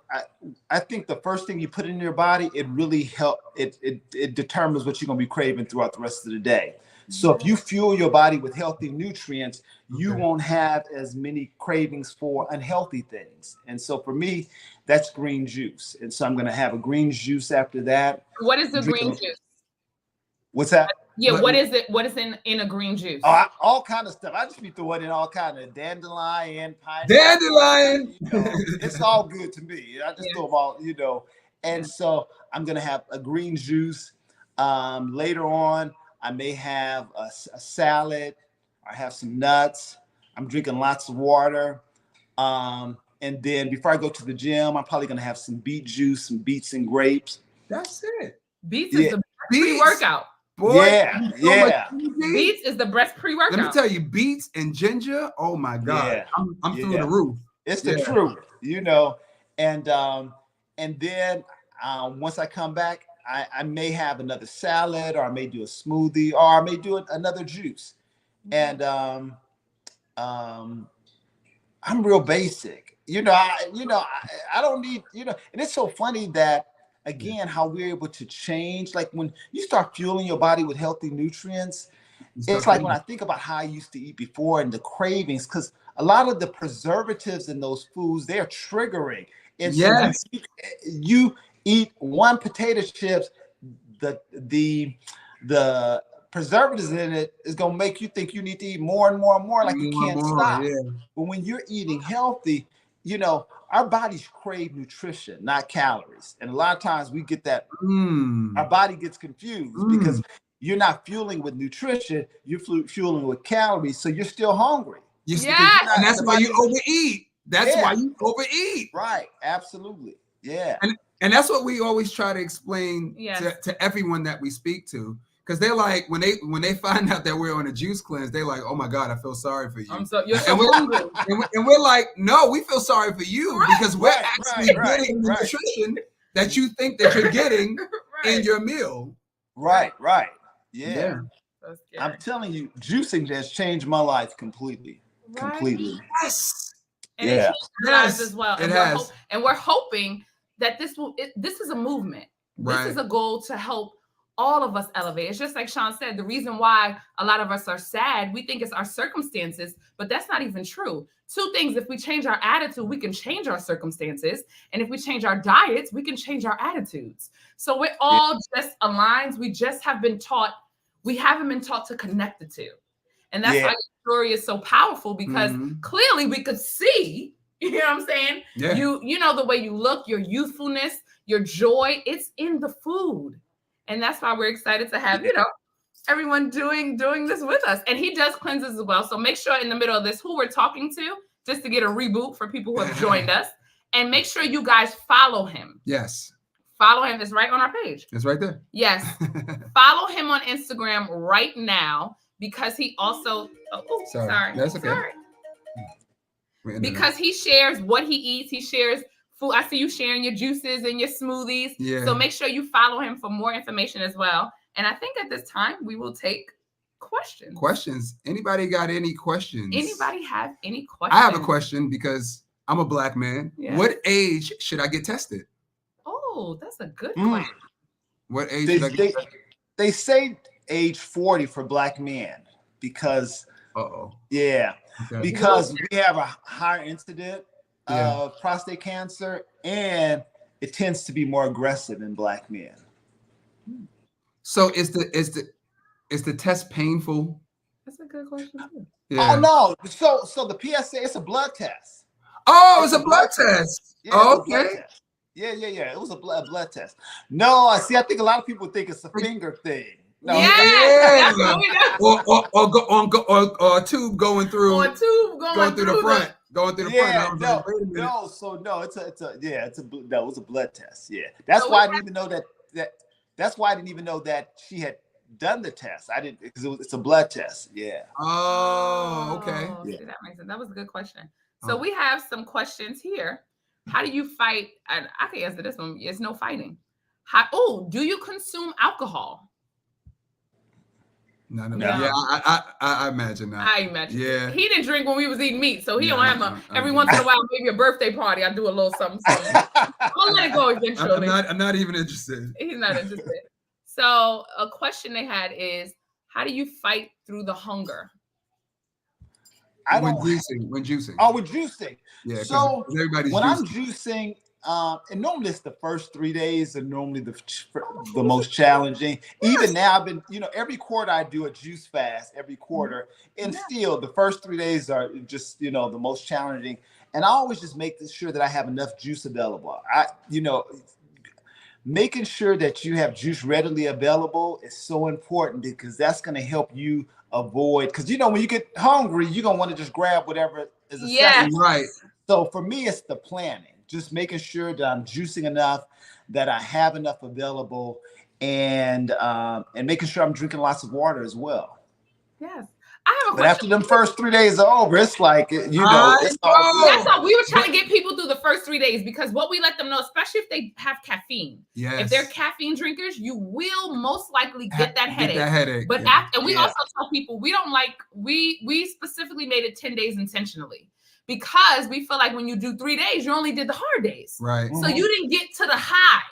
I think the first thing you put in your body, it really it determines what you're going to be craving throughout the rest of the day. So if you fuel your body with healthy nutrients, you won't have as many cravings for unhealthy things. And so for me, that's green juice. And so I'm going to have a green juice after that. What is the green juice? What's that? Yeah, what is it? What is in a green juice? All kind of stuff. I just be throwing in all kind of dandelion, pineapple. Dandelion. You know, it's all good to me. I just throw them all, you know. And so I'm going to have a green juice. Later on, I may have a salad, or have some nuts, I'm drinking lots of water. And then before I go to the gym, I'm probably gonna have some beet juice, some beets and grapes. That's it. Beets is the best pre-workout. Boy, yeah. Beets is the best pre-workout. Let me tell you, beets and ginger. Oh my God, Yeah. I'm through the roof. It's the truth, you know. And then once I come back, I may have another salad, or I may do a smoothie, or I may do another juice. And I'm real basic, you know. I don't need, you know. And it's so funny that, again, how we're able to change. Like when you start fueling your body with healthy nutrients, it's like when I think about how I used to eat before and the cravings, because a lot of the preservatives in those foods, they're triggering. And so you eat one potato chips, the preservatives in it is going to make you think you need to eat more and more and more, like you can't stop. But when you're eating healthy, you know, our bodies crave nutrition, not calories. And a lot of times we get that, our body gets confused because you're not fueling with nutrition, you're fueling with calories. So you're still hungry. And that's why you overeat. That's why you overeat. Right. Absolutely. Yeah. And that's what we always try to explain to everyone that we speak to. Because they're like, when they find out that we're on a juice cleanse, they're like, "Oh my God, I feel sorry for you." You're so hungry. And we're like, "No, we feel sorry for you because we're actually getting the nutrition that you think that you're getting in your meal." Right. Yeah. I'm telling you, juicing has changed my life completely. Completely. Yes. And it has as well. And we're hoping that this is a movement. This is a goal to help all of us elevate. It's just like Sean said, the reason why a lot of us are sad, we think it's our circumstances, but that's not even true. Two things: if we change our attitude, we can change our circumstances. And if we change our diets, we can change our attitudes. So we're all just aligned. We just have been taught, we haven't been taught to connect the two. And that's why your story is so powerful, because clearly we could see, you know what I'm saying? Yeah. You know, the way you look, your youthfulness, your joy, it's in the food. And that's why we're excited to have, you know, everyone doing this with us. And he does cleanses as well. So make sure in the middle of this who we're talking to, just to get a reboot for people who have joined us. And make sure you guys follow him. Yes. Follow him. It's right on our page. It's right there. Yes. Follow him on Instagram right now, because he also, sorry. That's okay. Sorry. Because he shares what he eats. He shares food. I see you sharing your juices and your smoothies. Yeah. So make sure you follow him for more information as well. And I think at this time we will take questions. Anybody got any questions? Anybody have any questions? I have a question because I'm a Black man. Yeah. What age should I get tested? Oh, that's a good question. What age should I get tested? They say age 40 for Black men because because we have a higher incident of prostate cancer, and it tends to be more aggressive in Black men. So is the test painful? That's a good question too. Yeah. Oh no. So the PSA, it's a blood test. Oh, it's a blood test. Yeah, okay. Yeah. It was a blood test. No, I think a lot of people think it's a finger thing. No. Or a tube going through. Or a tube going through the front. Going through the front. It was a blood test. Yeah. That's why I didn't even know that's why I didn't even know that she had done the test. I didn't, because it's a blood test. Yeah. Oh, okay. Yeah. See, that makes sense. That was a good question. So we have some questions here. How do you fight? And I can answer this one. It's no fighting. Do you consume alcohol? No. Yeah, I imagine that. I imagine. Yeah. He didn't drink when we was eating meat, so he don't have every once in a while, maybe a birthday party, I do a little something. I'll let it go eventually. I'm not even interested. He's not interested. So a question they had is, how do you fight through the hunger? When juicing. Oh, with juicing. Yeah. So everybody's when I'm juicing, and normally it's the first 3 days are normally the most challenging. Even now, I've been, every quarter I do a juice fast every quarter, and still the first 3 days are just, the most challenging. And I always just make sure that I have enough juice available. Making sure that you have juice readily available is so important, because that's going to help you avoid, because you know when you get hungry, you're gonna want to just grab whatever is accessible. Yes. Right. So for me, it's the planning, just making sure that I'm juicing enough, that I have enough available, and making sure I'm drinking lots of water as well. Yes. I have a But question. after them first 3 days are over, it's like, you know, it's all good. That's how we were trying to get people through the first 3 days, because what we let them know, especially if they have caffeine, if they're caffeine drinkers, you will most likely get that headache. But after, and we also tell people we don't like, we specifically made it 10 days intentionally, because we feel like when you do 3 days, you only did the hard days. Right. So you didn't get to the high.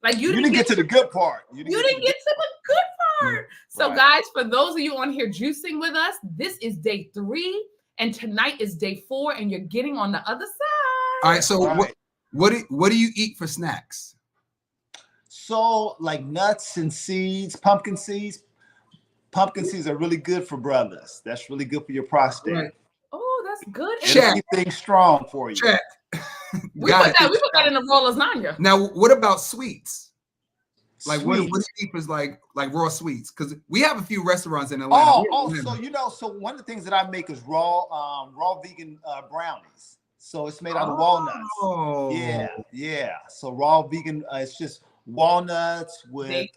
Like you didn't get to the good part. You didn't get to the good part. So guys, for those of you on here juicing with us, this is day 3 and tonight is day 4 and you're getting on the other side. All right. So what do you eat for snacks? So like nuts and seeds, pumpkin seeds. Pumpkin seeds are really good for brothers. That's really good for your prostate. Right. Oh, that's good. Keep things strong for you. Check. We put that in the raw lasagna. Now, what about sweets? Like Sweets. what do you eat is like raw sweets? Because we have a few restaurants in Atlanta. So one of the things that I make is raw vegan brownies. So it's made out of walnuts. Oh. Yeah. So raw vegan, it's just walnuts with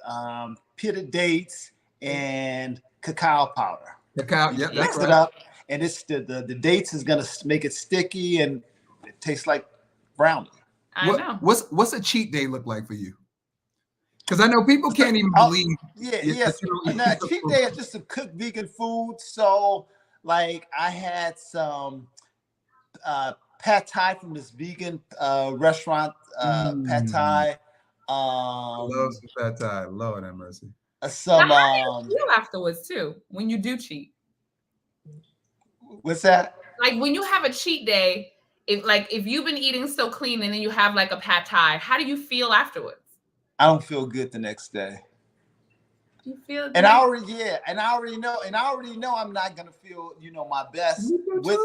pitted dates and cacao powder. Cacao, yeah, mix it up, and it's the dates is gonna make it sticky and it tastes like brownie. I know. What's a cheat day look like for you? Because I know people can't even believe. Yes. Now, cheat day is just to cook vegan food. So, like, I had some pad thai from this vegan restaurant. Pad thai. I love some pad thai. Lord have mercy. Some. How do you feel afterwards too when you do cheat? What's that? Like when you have a cheat day, if you've been eating so clean and then you have like a pad thai, how do you feel afterwards? I don't feel good the next day. You feel good? And I already know I'm not gonna feel, my best with,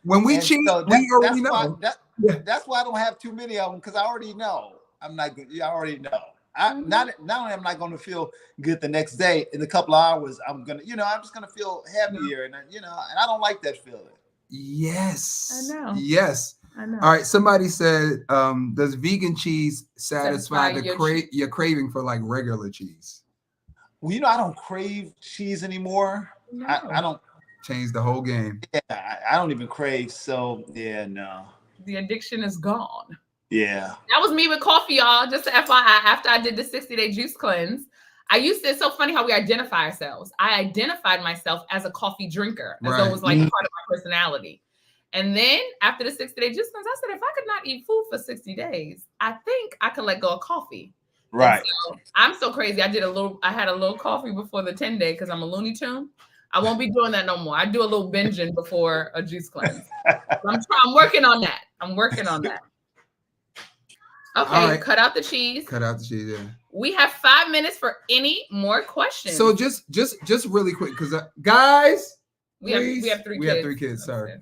when we cheat, so we already know. That's why I don't have too many of them, because I already know I'm not good. I already know. Not only am I not going to feel good the next day, in a couple of hours, I'm gonna, I'm just gonna feel heavier, and and I don't like that feeling. I Yes, know. Yes. I know. All right. Somebody said, does vegan cheese satisfy your craving for like regular cheese? Well, I don't crave cheese anymore. No. I don't. Change the whole game. Yeah, I don't even crave. So no. The addiction is gone. Yeah. That was me with coffee, y'all. Just to FYI, after I did the 60-day juice cleanse, it's so funny how we identify ourselves. I identified myself as a coffee drinker, as though it was like part of my personality. And then after the 60-day juice cleanse, I said, if I could not eat food for 60 days, I think I could let go of coffee. Right. So, I'm so crazy. I had a little coffee before the 10-day because I'm a Looney Tune. I won't be doing that no more. I do a little binging before a juice cleanse. I'm working on that. Okay, right. Cut out the cheese. Yeah. We have 5 minutes for any more questions. So just really quick, because guys, we have 3 kids. We have 3 kids. Sorry.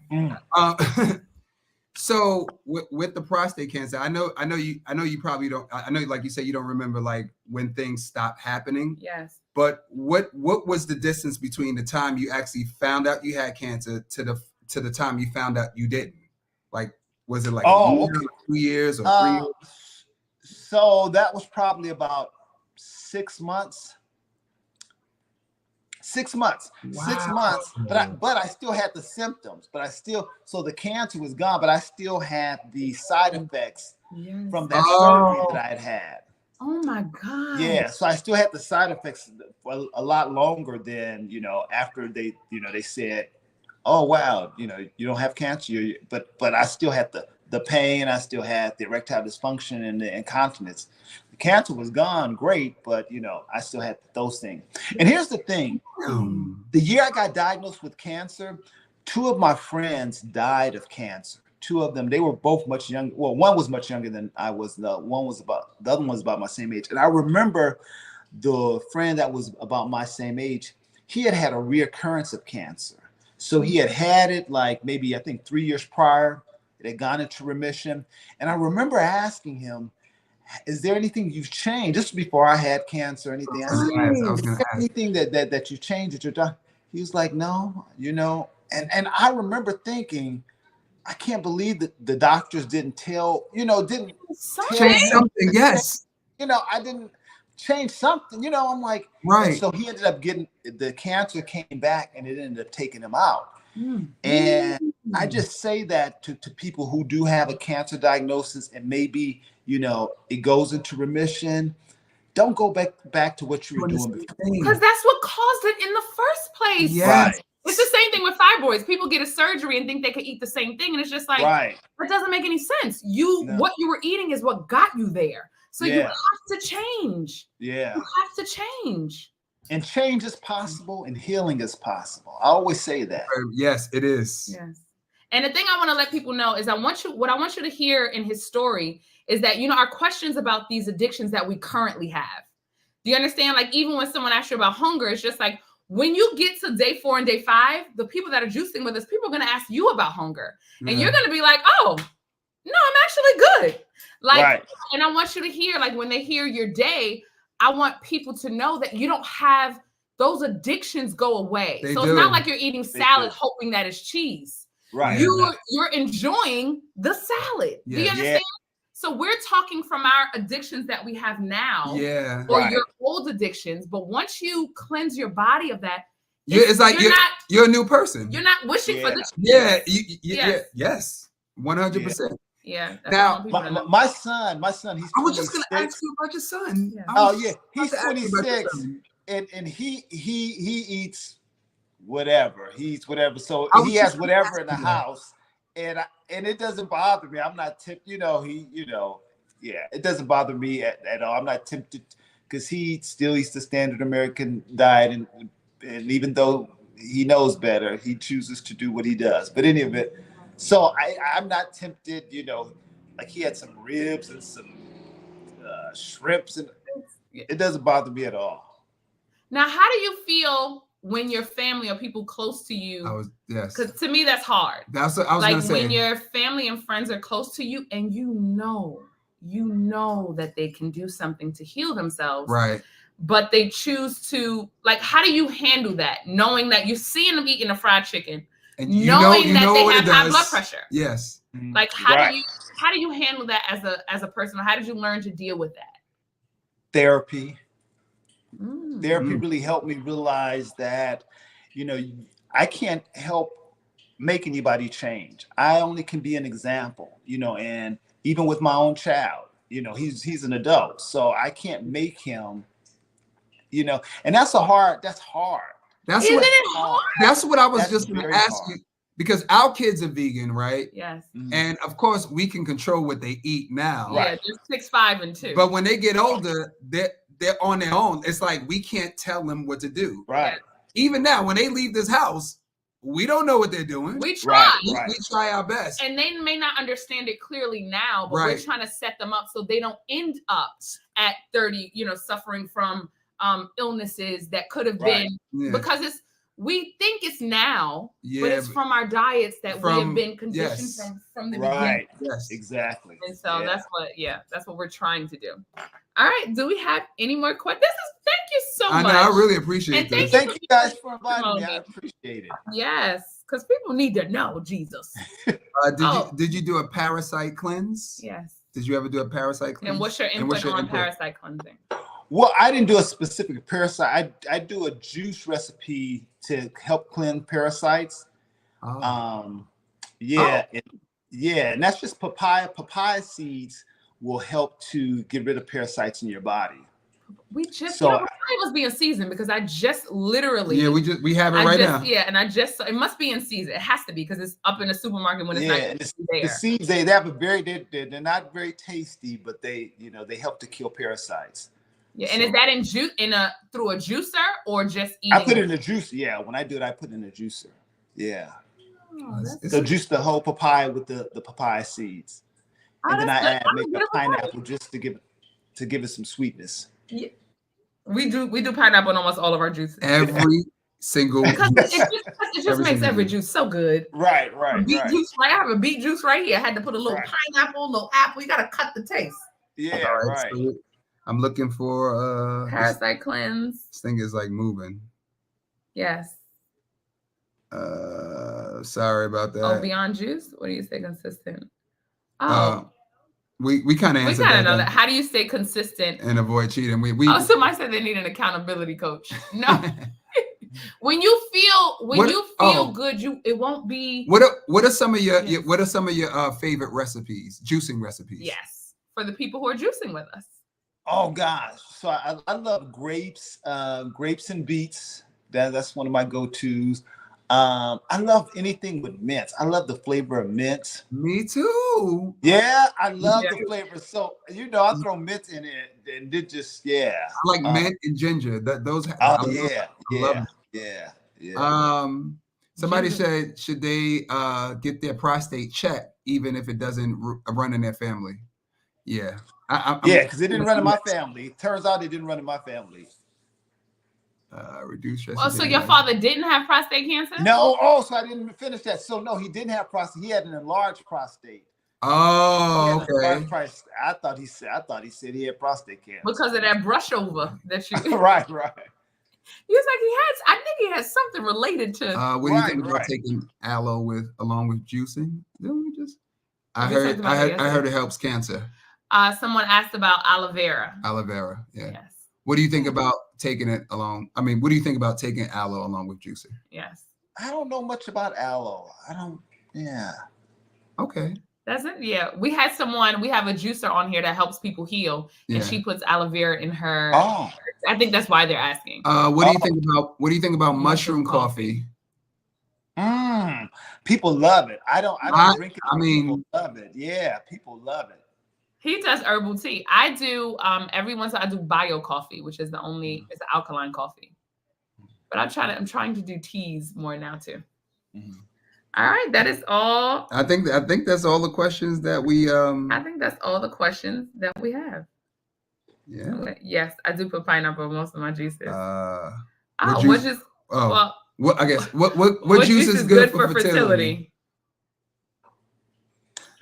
So with the prostate cancer, I know you probably don't. I know, like you said, you don't remember like when things stopped happening. Yes. But what was the distance between the time you actually found out you had cancer to the time you found out you didn't? Like, was it like a year, 2 years, or 3 years? So that was probably about 6 months. 6 months. Wow. 6 months. But I still had the symptoms. So the cancer was gone, but I still had the side effects from that surgery that I had had. Oh my God. Yeah. So I still had the side effects for a lot longer than, after they said, oh wow, you don't have cancer. But I still had the pain, I still had the erectile dysfunction and the incontinence. The cancer was gone, great, but I still had those things. And here's the thing: the year I got diagnosed with cancer, 2 of my friends died of cancer. 2 of them, they were both much younger. Well, one was much younger than I was. The other one was about my same age. And I remember the friend that was about my same age, he had a reoccurrence of cancer. So he had it like maybe, I think, 3 years prior. It had gone into remission. And I remember asking him, is there anything you've changed? This was before I had cancer or anything. I said, is there anything that you changed at your doctor? He was like, no, and I remember thinking, I can't believe that the doctors didn't tell, didn't Change something. Yes. I didn't change something, I'm like, right. And so he ended up getting, the cancer came back and it ended up taking him out. And I just say that to people who do have a cancer diagnosis and maybe, it goes into remission. Don't go back to what you were doing before. Because that's what caused it in the first place. Yes. Right. It's the same thing with fibroids. People get a surgery and think they can eat the same thing. And it's just like, that doesn't make any sense. What you were eating is what got you there. So you have to change. Yeah. You have to change. And change is possible and healing is possible. I always say that. Yes, it is. Yes. And the thing I want to let people know is what I want you to hear in his story is that, our questions about these addictions that we currently have. Do you understand? Like, even when someone asks you about hunger, it's just like, when you get to day 4 and day 5, the people that are juicing with us, people are going to ask you about hunger. And you're going to be like, oh, no, I'm actually good. Like, and I want you to hear, like, when they hear your day, I want people to know that you don't have those addictions go away. It's not like you're eating salad hoping that it's cheese. Right. You're enjoying the salad. Do you understand? So we're talking from our addictions that we have now, or your old addictions. But once you cleanse your body of that, it's like you're a new person. You're not wishing for this. Yes, 100%. Yeah. Now, my son, he's 26. I was just going to ask you about your son. Yeah. He's 26, and he eats whatever. He eats whatever. So he has whatever in the house. And it doesn't bother me. I'm not tempted, it doesn't bother me at all. I'm not tempted because he still eats the standard American diet. And even though he knows better, he chooses to do what he does. But any of it, so I'm not tempted, like he had some ribs and some shrimps, and it doesn't bother me at all. Now, how do you feel when your family or people close to you? Because to me, that's hard. That's what I was like gonna say. When your family and friends are close to you, and you know that they can do something to heal themselves, right? But they choose to, like, how do you handle that? Knowing that you're seeing them eating a fried chicken, and knowing that they have high blood pressure. Yes. Like, how do you handle that as a person? Or how did you learn to deal with that? Therapy. Therapy really helped me realize that, I can't help make anybody change. I only can be an example, and even with my own child, he's an adult, so I can't make him, and that's hard. That's Isn't it hard? That's what I was just going to ask you, because our kids are vegan, right? Yes. And of course we can control what they eat now. Yeah, just 6, 5, and 2. But when they get older, they're on their own. It's like we can't tell them what to do. Right. Even now, when they leave this house, we don't know what they're doing. We try. We try our best. And they may not understand it clearly now, but we're trying to set them up so they don't end up at 30, suffering from illnesses that could have been because we think it's now, but it's from our diets that we have been conditioned from the beginning. Yes, exactly. And so that's what we're trying to do. All right. Do we have any more questions? Thank you so much. I really appreciate it. Thank you guys for inviting me. I appreciate it. Yes, because people need to know Jesus. Did you do a parasite cleanse? Yes. Did you ever do a parasite cleanse? And what's your input on parasite cleansing? Well, I didn't do a specific parasite. I do a juice recipe to help cleanse parasites. And that's just papaya. Papaya seeds will help to get rid of parasites in your body. We just it was being seasoned because I just literally we have it right now. Yeah, and it must be in season. It has to be because it's up in the supermarket when it's not there. The seeds they have a they're not very tasty, but they help to kill parasites. Yeah, and is that through a juicer or just eating? I put it in a juicer. Yeah, when I do it, I put it in a juicer. Yeah. So juice the whole papaya with the papaya seeds, and then I make a pineapple just to give it some sweetness. Yeah. We do pineapple in almost all of our juices. Every single because it just makes every juice so good. Right. Beet juice, right? I have a beet juice right here. I had to put a little pineapple, a little apple. You gotta cut the taste. Yeah, right. So I'm looking for parasite cleanse. This thing is like moving. Yes. Sorry about that. Oh, beyond juice? What do you say consistent? Oh. We kind of We answered kind of know that. that. How do you stay consistent And avoid cheating? Oh, somebody said they need an accountability coach. No. When you feel good, it won't be. What are some of your favorite recipes? Juicing recipes. Yes, for the people who are juicing with us. Oh gosh, so I love grapes, grapes and beets. That's one of my go-tos. I love anything with mint. I love the flavor of mint. Me too. Yeah, I love the flavor. So I throw mint in it, and it just I like mint and ginger. Those. Yeah. Somebody said, should they get their prostate checked even if it doesn't run in their family? Yeah. Because it didn't run in my family. Turns out it didn't run in my family. Reduce stress. Oh, so your father didn't have prostate cancer? No. Oh, so I didn't finish that. So no, he didn't have prostate. He had an enlarged prostate. Oh, okay. I thought he said he had prostate cancer because of that brush over that you. Right. He was like I think he has something related to. What do you think about taking aloe along with juicing? I heard it helps cancer. Someone asked about aloe vera. Aloe vera, yeah. Yes. What do you think about taking it along? I mean, what do you think about taking aloe along with juicing? Yes. I don't know much about aloe. Yeah. Okay. That's it. Yeah. We have a juicer on here that helps people heal. And she puts aloe vera in her. Oh. I think that's why they're asking. What do you think about mushroom coffee? People love it. I don't drink it. People love it. Yeah, people love it. He does herbal tea. I do every once in a while I do bio coffee, which is it's an alkaline coffee. But I'm trying to do teas more now too. Mm-hmm. All right, that is all. I think that's all the questions that we I think that's all the questions that we have. Yeah. Okay. Yes, I do put pineapple in most of my juices. What juice is good for fertility?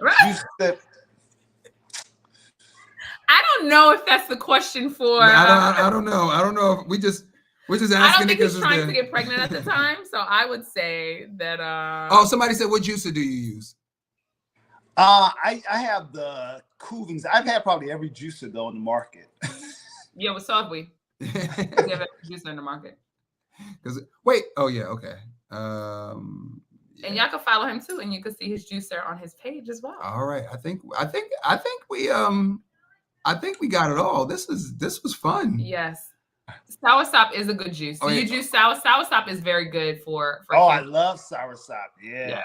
Right. I don't know if that's the question for. I don't know. I don't know if we're just asking. I don't think he's trying to get pregnant at the time, so I would say that. Somebody said, what juicer do you use? I have the Coovings. I've had probably every juicer though in the market. Yeah, but so have we. We have every juicer in the market. Okay. And y'all can follow him too, and you can see his juicer on his page as well. All right, I think we got it all. This was fun. Yes. Soursop is a good juice. You juice soursop is very good for cancer. I love soursop. Yeah.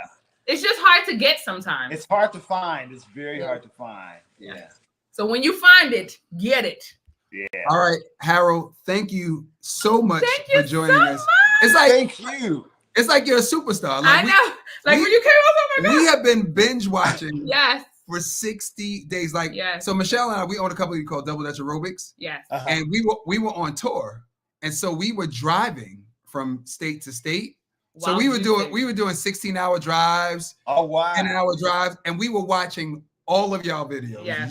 It's just hard to get sometimes. It's hard to find. It's very hard to find. Yeah. So when you find it, get it. Yeah. All right, Harold, thank you so much for joining us. It's like thank you. It's like you're a superstar. I know. When you came over, oh my God. We have been binge watching. Yes. For 60 days. So Michelle and I, we own a company called Double Dutch Aerobics. Yes. And we were on tour. And so we were driving from state to state. So we were doing 16-hour drives. Oh wow. 10-hour drives. And we were watching all of y'all videos. Yes.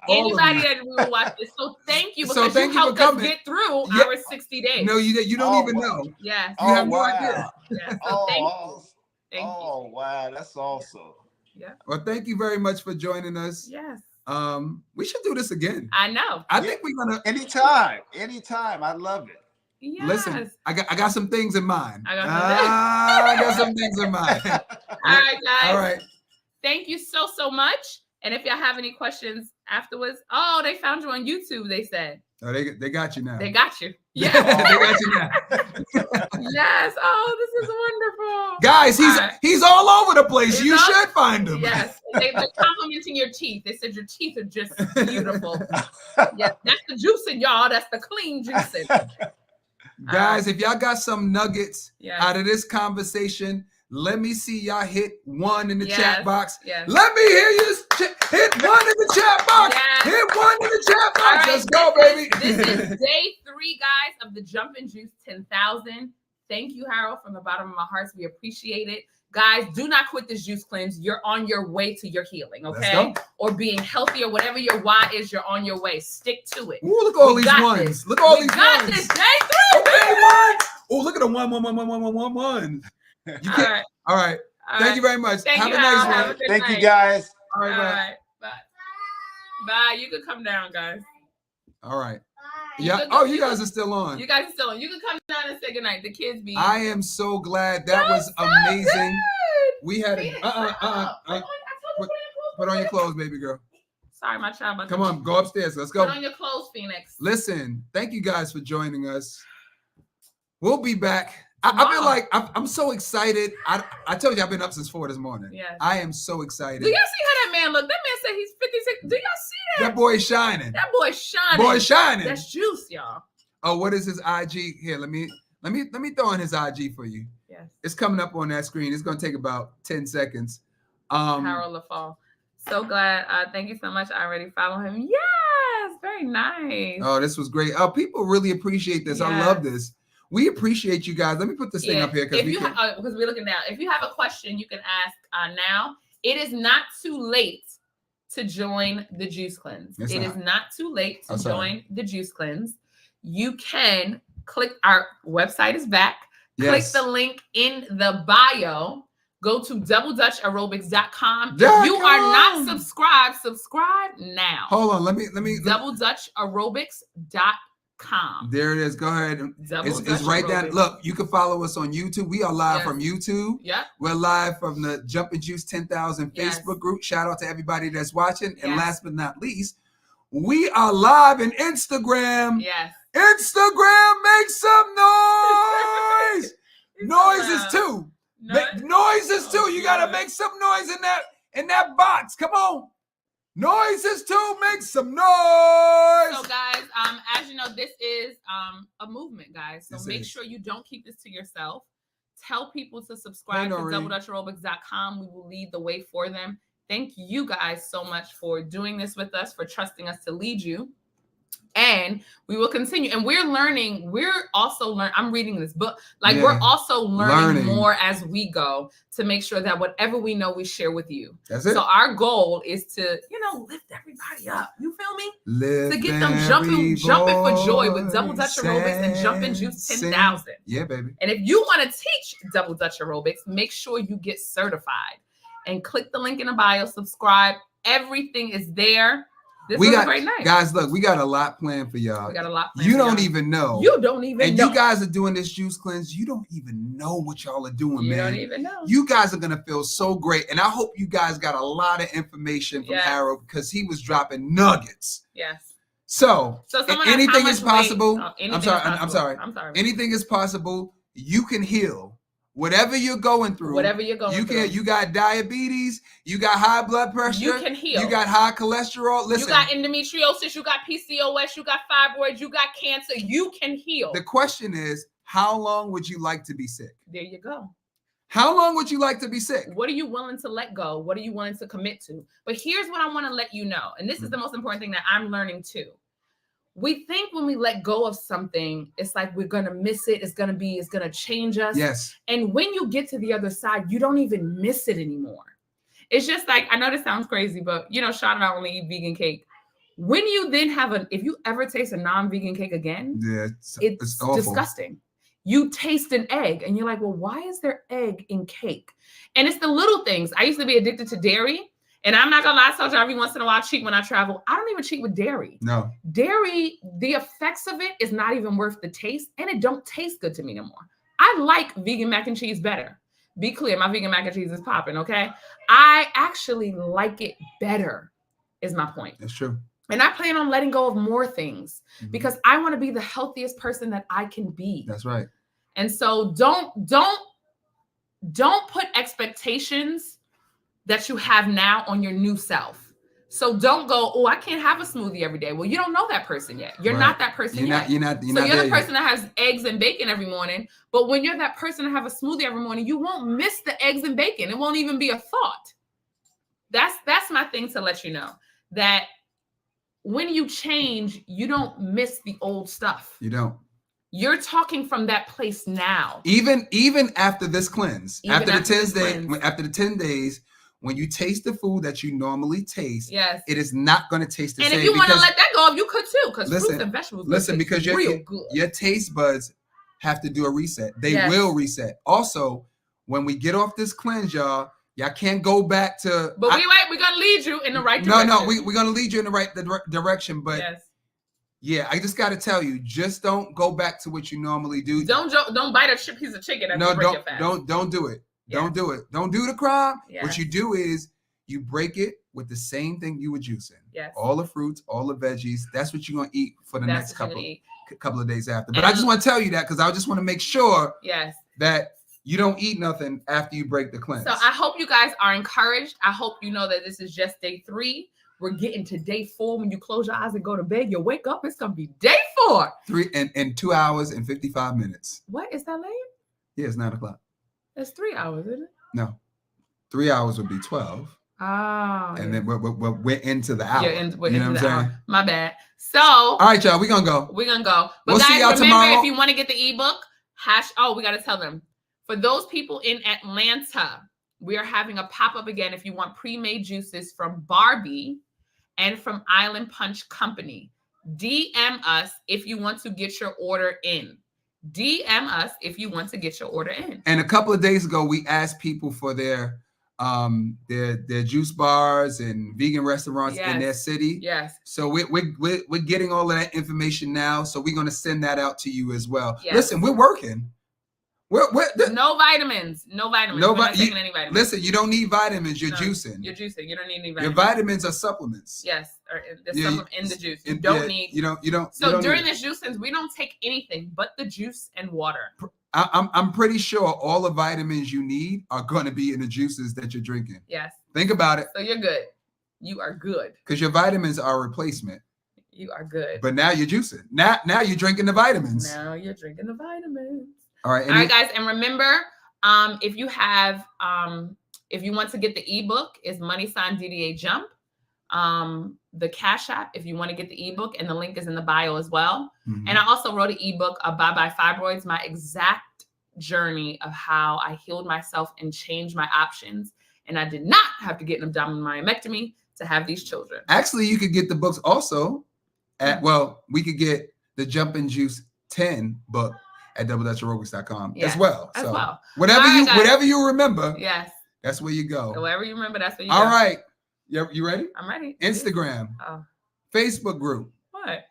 Anybody that we were watching. So thank you because you helped us get through our 60 days. No, you don't even know. Yes. You have no idea. Yeah. So thank you. Thank you. Wow, that's awesome. Yeah. Well, thank you very much for joining us. Yes. We should do this again. I know. I think we're gonna anytime. I love it. Yes. Listen, I got some things in mind. I got some things in mind. All right, guys. All right. Thank you so much. And if y'all have any questions afterwards, they found you on YouTube, they said. Oh, they got you now. They got you. Yeah. They got you now. Yes. Oh, this is wonderful. Guys, he's all over the place. You should find him. Yes. They're complimenting your teeth. They said your teeth are just beautiful. Yes, that's the juicing, y'all. That's the clean juicing. Guys, if y'all got some nuggets out of this conversation, let me see y'all hit 1 in the chat box. Yes. Let me hear you hit 1 in the chat box. Yes. Hit 1 in the chat box. Right, let's go, baby. This is day 3, guys, of the Jump and Juice 10,000. Thank you, Harold, from the bottom of my heart. We appreciate it. Guys, do not quit this juice cleanse. You're on your way to your healing, okay? Or being healthy or whatever your why is, you're on your way. Stick to it. Ooh, look at all these ones. Look at all these ones. We got this, day 3. Okay, ones. Oh, look at the 1. You can't. All right. Thank you very much. Have a nice one. Thank you, guys. All right, All bye. right. Bye. Bye. You can come down, guys. All right. Yeah. Oh, you guys are still on. You guys are still on. You can come down and say goodnight. The kids be. I am so glad. That was so amazing. good. We had a put on your clothes, baby girl. Sorry, my child. Come on, go upstairs. Let's go. Put on your clothes, Phoenix. Listen, thank you guys for joining us. We'll be back. I feel like I'm so excited. I told you I've been up since 4 this morning. Yes. I am so excited. Do y'all see how that man look? That man said he's 56. Do y'all see that? That boy's shining. That boy's shining. Boy's shining. That's juice, y'all. Oh, what is his IG? Here, let me throw in his IG for you. Yes. It's coming up on that screen. It's gonna take about 10 seconds. Harold LaFall. So glad. Thank you so much. I already follow him. Yes, very nice. Oh, this was great. Oh, people really appreciate this. I love this. We appreciate you guys. Let me put this thing up here because we're looking down. If you have a question, you can ask now. It is not too late to join the Juice Cleanse. It is not too late to join the Juice Cleanse. You can click, our website is back. Yes. Click the link in the bio. Go to doubledutchaerobics.com. If you are not subscribed, subscribe now. Hold on, let me doubledutchaerobics.com. There it is. Go ahead. It's right down. Look, you can follow us on YouTube. We are live from YouTube. Yep. We're live from the Jumpin' Juice 10,000 Facebook group. Shout out to everybody that's watching. And last but not least, we are live in Instagram. Yes. Instagram, make some noise. Noises too. Noises too. You gotta make some noise in that box. Come on. Noises too. Make some noise. So guys, as you know, this is a movement, guys. So make sure you don't keep this to yourself. Tell people to subscribe to doubledutchaerobics.com. We will lead the way for them. Thank you guys so much for doing this with us, for trusting us to lead you. And we will continue. And we're learning. We're also learning. I'm reading this book. We're also learning more as we go to make sure that whatever we know, we share with you. That's it. So our goal is to, lift everybody up. You feel me? To get them jumping for joy with Double Dutch Aerobics and Jumpin' Juice 10,000. Yeah, baby. And if you want to teach Double Dutch Aerobics, make sure you get certified. And click the link in the bio. Subscribe. Everything is there. This was a great night. Guys, look, we got a lot planned for y'all. We got a lot planned. You don't even know. You don't even know. And you guys are doing this juice cleanse. You don't even know what y'all are doing, man. You don't even know. You guys are going to feel so great. And I hope you guys got a lot of information from Harold because he was dropping nuggets. Yes. So anything is possible. I'm sorry. Anything is possible. You can heal. Whatever you're going through, you got diabetes, you got high blood pressure, you can heal. You got high cholesterol. Listen, you got endometriosis, you got PCOS, you got fibroids, you got cancer. You can heal. The question is, how long would you like to be sick? There you go. How long would you like to be sick? What are you willing to let go? What are you willing to commit to? But here's what I want to let you know, and this is the most important thing that I'm learning too. We think when we let go of something, it's like we're going to miss it. It's going to change us. Yes. And when you get to the other side, you don't even miss it anymore. It's just like, I know this sounds crazy, but Sean and I only eat vegan cake. When you then if you ever taste a non-vegan cake again, it's disgusting. You taste an egg and you're like, well, why is there egg in cake? And it's the little things. I used to be addicted to dairy. And I'm not gonna lie, I told you every once in a while I cheat when I travel. I don't even cheat with dairy. No. Dairy, the effects of it is not even worth the taste, and it don't taste good to me no more. I like vegan mac and cheese better. Be clear, my vegan mac and cheese is popping, okay? I actually like it better, is my point. That's true. And I plan on letting go of more things because I want to be the healthiest person that I can be. That's right. And so don't put expectations that you have now on your new self. So don't go, oh, I can't have a smoothie every day. Well, you don't know that person yet. You're not that person yet. You're the person that has eggs and bacon every morning. But when you're that person that have a smoothie every morning, you won't miss the eggs and bacon. It won't even be a thought. That's my thing to let you know. That when you change, you don't miss the old stuff. You don't. You're talking from that place now. Even after this cleanse, after the 10 days, when you taste the food that you normally taste, it is not going to taste the same. And if you want to let that go, you could too, because fruits and vegetables because your taste buds have to do a reset. They will reset. Also, when we get off this cleanse, y'all can't go back to. But we're gonna lead you in the right direction. No, we're gonna lead you in the right direction. But yes. Yeah, I just got to tell you, just don't go back to what you normally do. Don't bite a piece of chicken. No, don't do it. Yeah. Don't do it. Don't do the crime. Yeah. What you do is you break it with the same thing you were juicing. Yes. All the fruits, all the veggies. That's what you're gonna eat for the next couple of days after. But and I just want to tell you that because I just want to make sure yes. that you don't eat nothing after you break the cleanse. So I hope you guys are encouraged. I hope you know that this is just day 3. We're getting to day 4. When you close your eyes and go to bed, you wake up, it's gonna be day 4. 3 and 2 hours and 55 minutes. What is that late? Yeah, it's 9 o'clock. That's 3 hours, isn't it? No, 3 hours would be 12. Oh, and then we're into the hour. Yeah, we're you know into what I'm the saying? hour. My bad. So all right, y'all, we're gonna go. But we'll guys, see y'all remember, tomorrow. if you want to get the ebook, we gotta tell them. For those people in Atlanta, we are having a pop-up again. If you want pre-made juices from Barbie and from Island Punch Company, DM us if you want to get your order in. DM us if you want to get your order in. And a couple of days ago, we asked people for their juice bars and vegan restaurants in their city. Yes. So we're getting all of that information now. So we're gonna send that out to you as well. Yes. Listen, we're working. No vitamins. No vitamins. We're not taking any vitamins. Listen, you don't need vitamins. You're juicing. You're juicing. You don't need any vitamins. Your vitamins are supplements. Yes, or there's some in the juice. You don't need. You don't. So during this juicing, we don't take anything but the juice and water. I'm pretty sure all the vitamins you need are going to be in the juices that you're drinking. Yes. Think about it. So you're good. You are good. Because your vitamins are a replacement. You are good. But now you're juicing. Now you're drinking the vitamins. Now you're drinking the vitamins. All right. All right, guys. And remember, if you want to get the ebook, is $DDA Jump. The Cash App, if you want to get the ebook, and the link is in the bio as well. Mm-hmm. And I also wrote an ebook of Bye Bye Fibroids, my exact journey of how I healed myself and changed my options. And I did not have to get an abdominal myomectomy to have these children. Actually, you could get the books also we could get the Jump and Juice 10 book at doubledutchaerobics.com as well. As so well. whatever you remember, yes, that's where you go. So whatever you remember, that's where you go. All go. right. You ready? I'm ready. Instagram. Oh. Facebook group. What?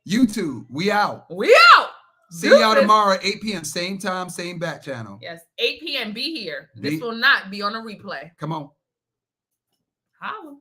YouTube. We out. We out. See y'all tomorrow at 8 p.m. Same time, same back channel. Yes, 8 p.m. Be here. This will not be on a replay. Come on. Holla.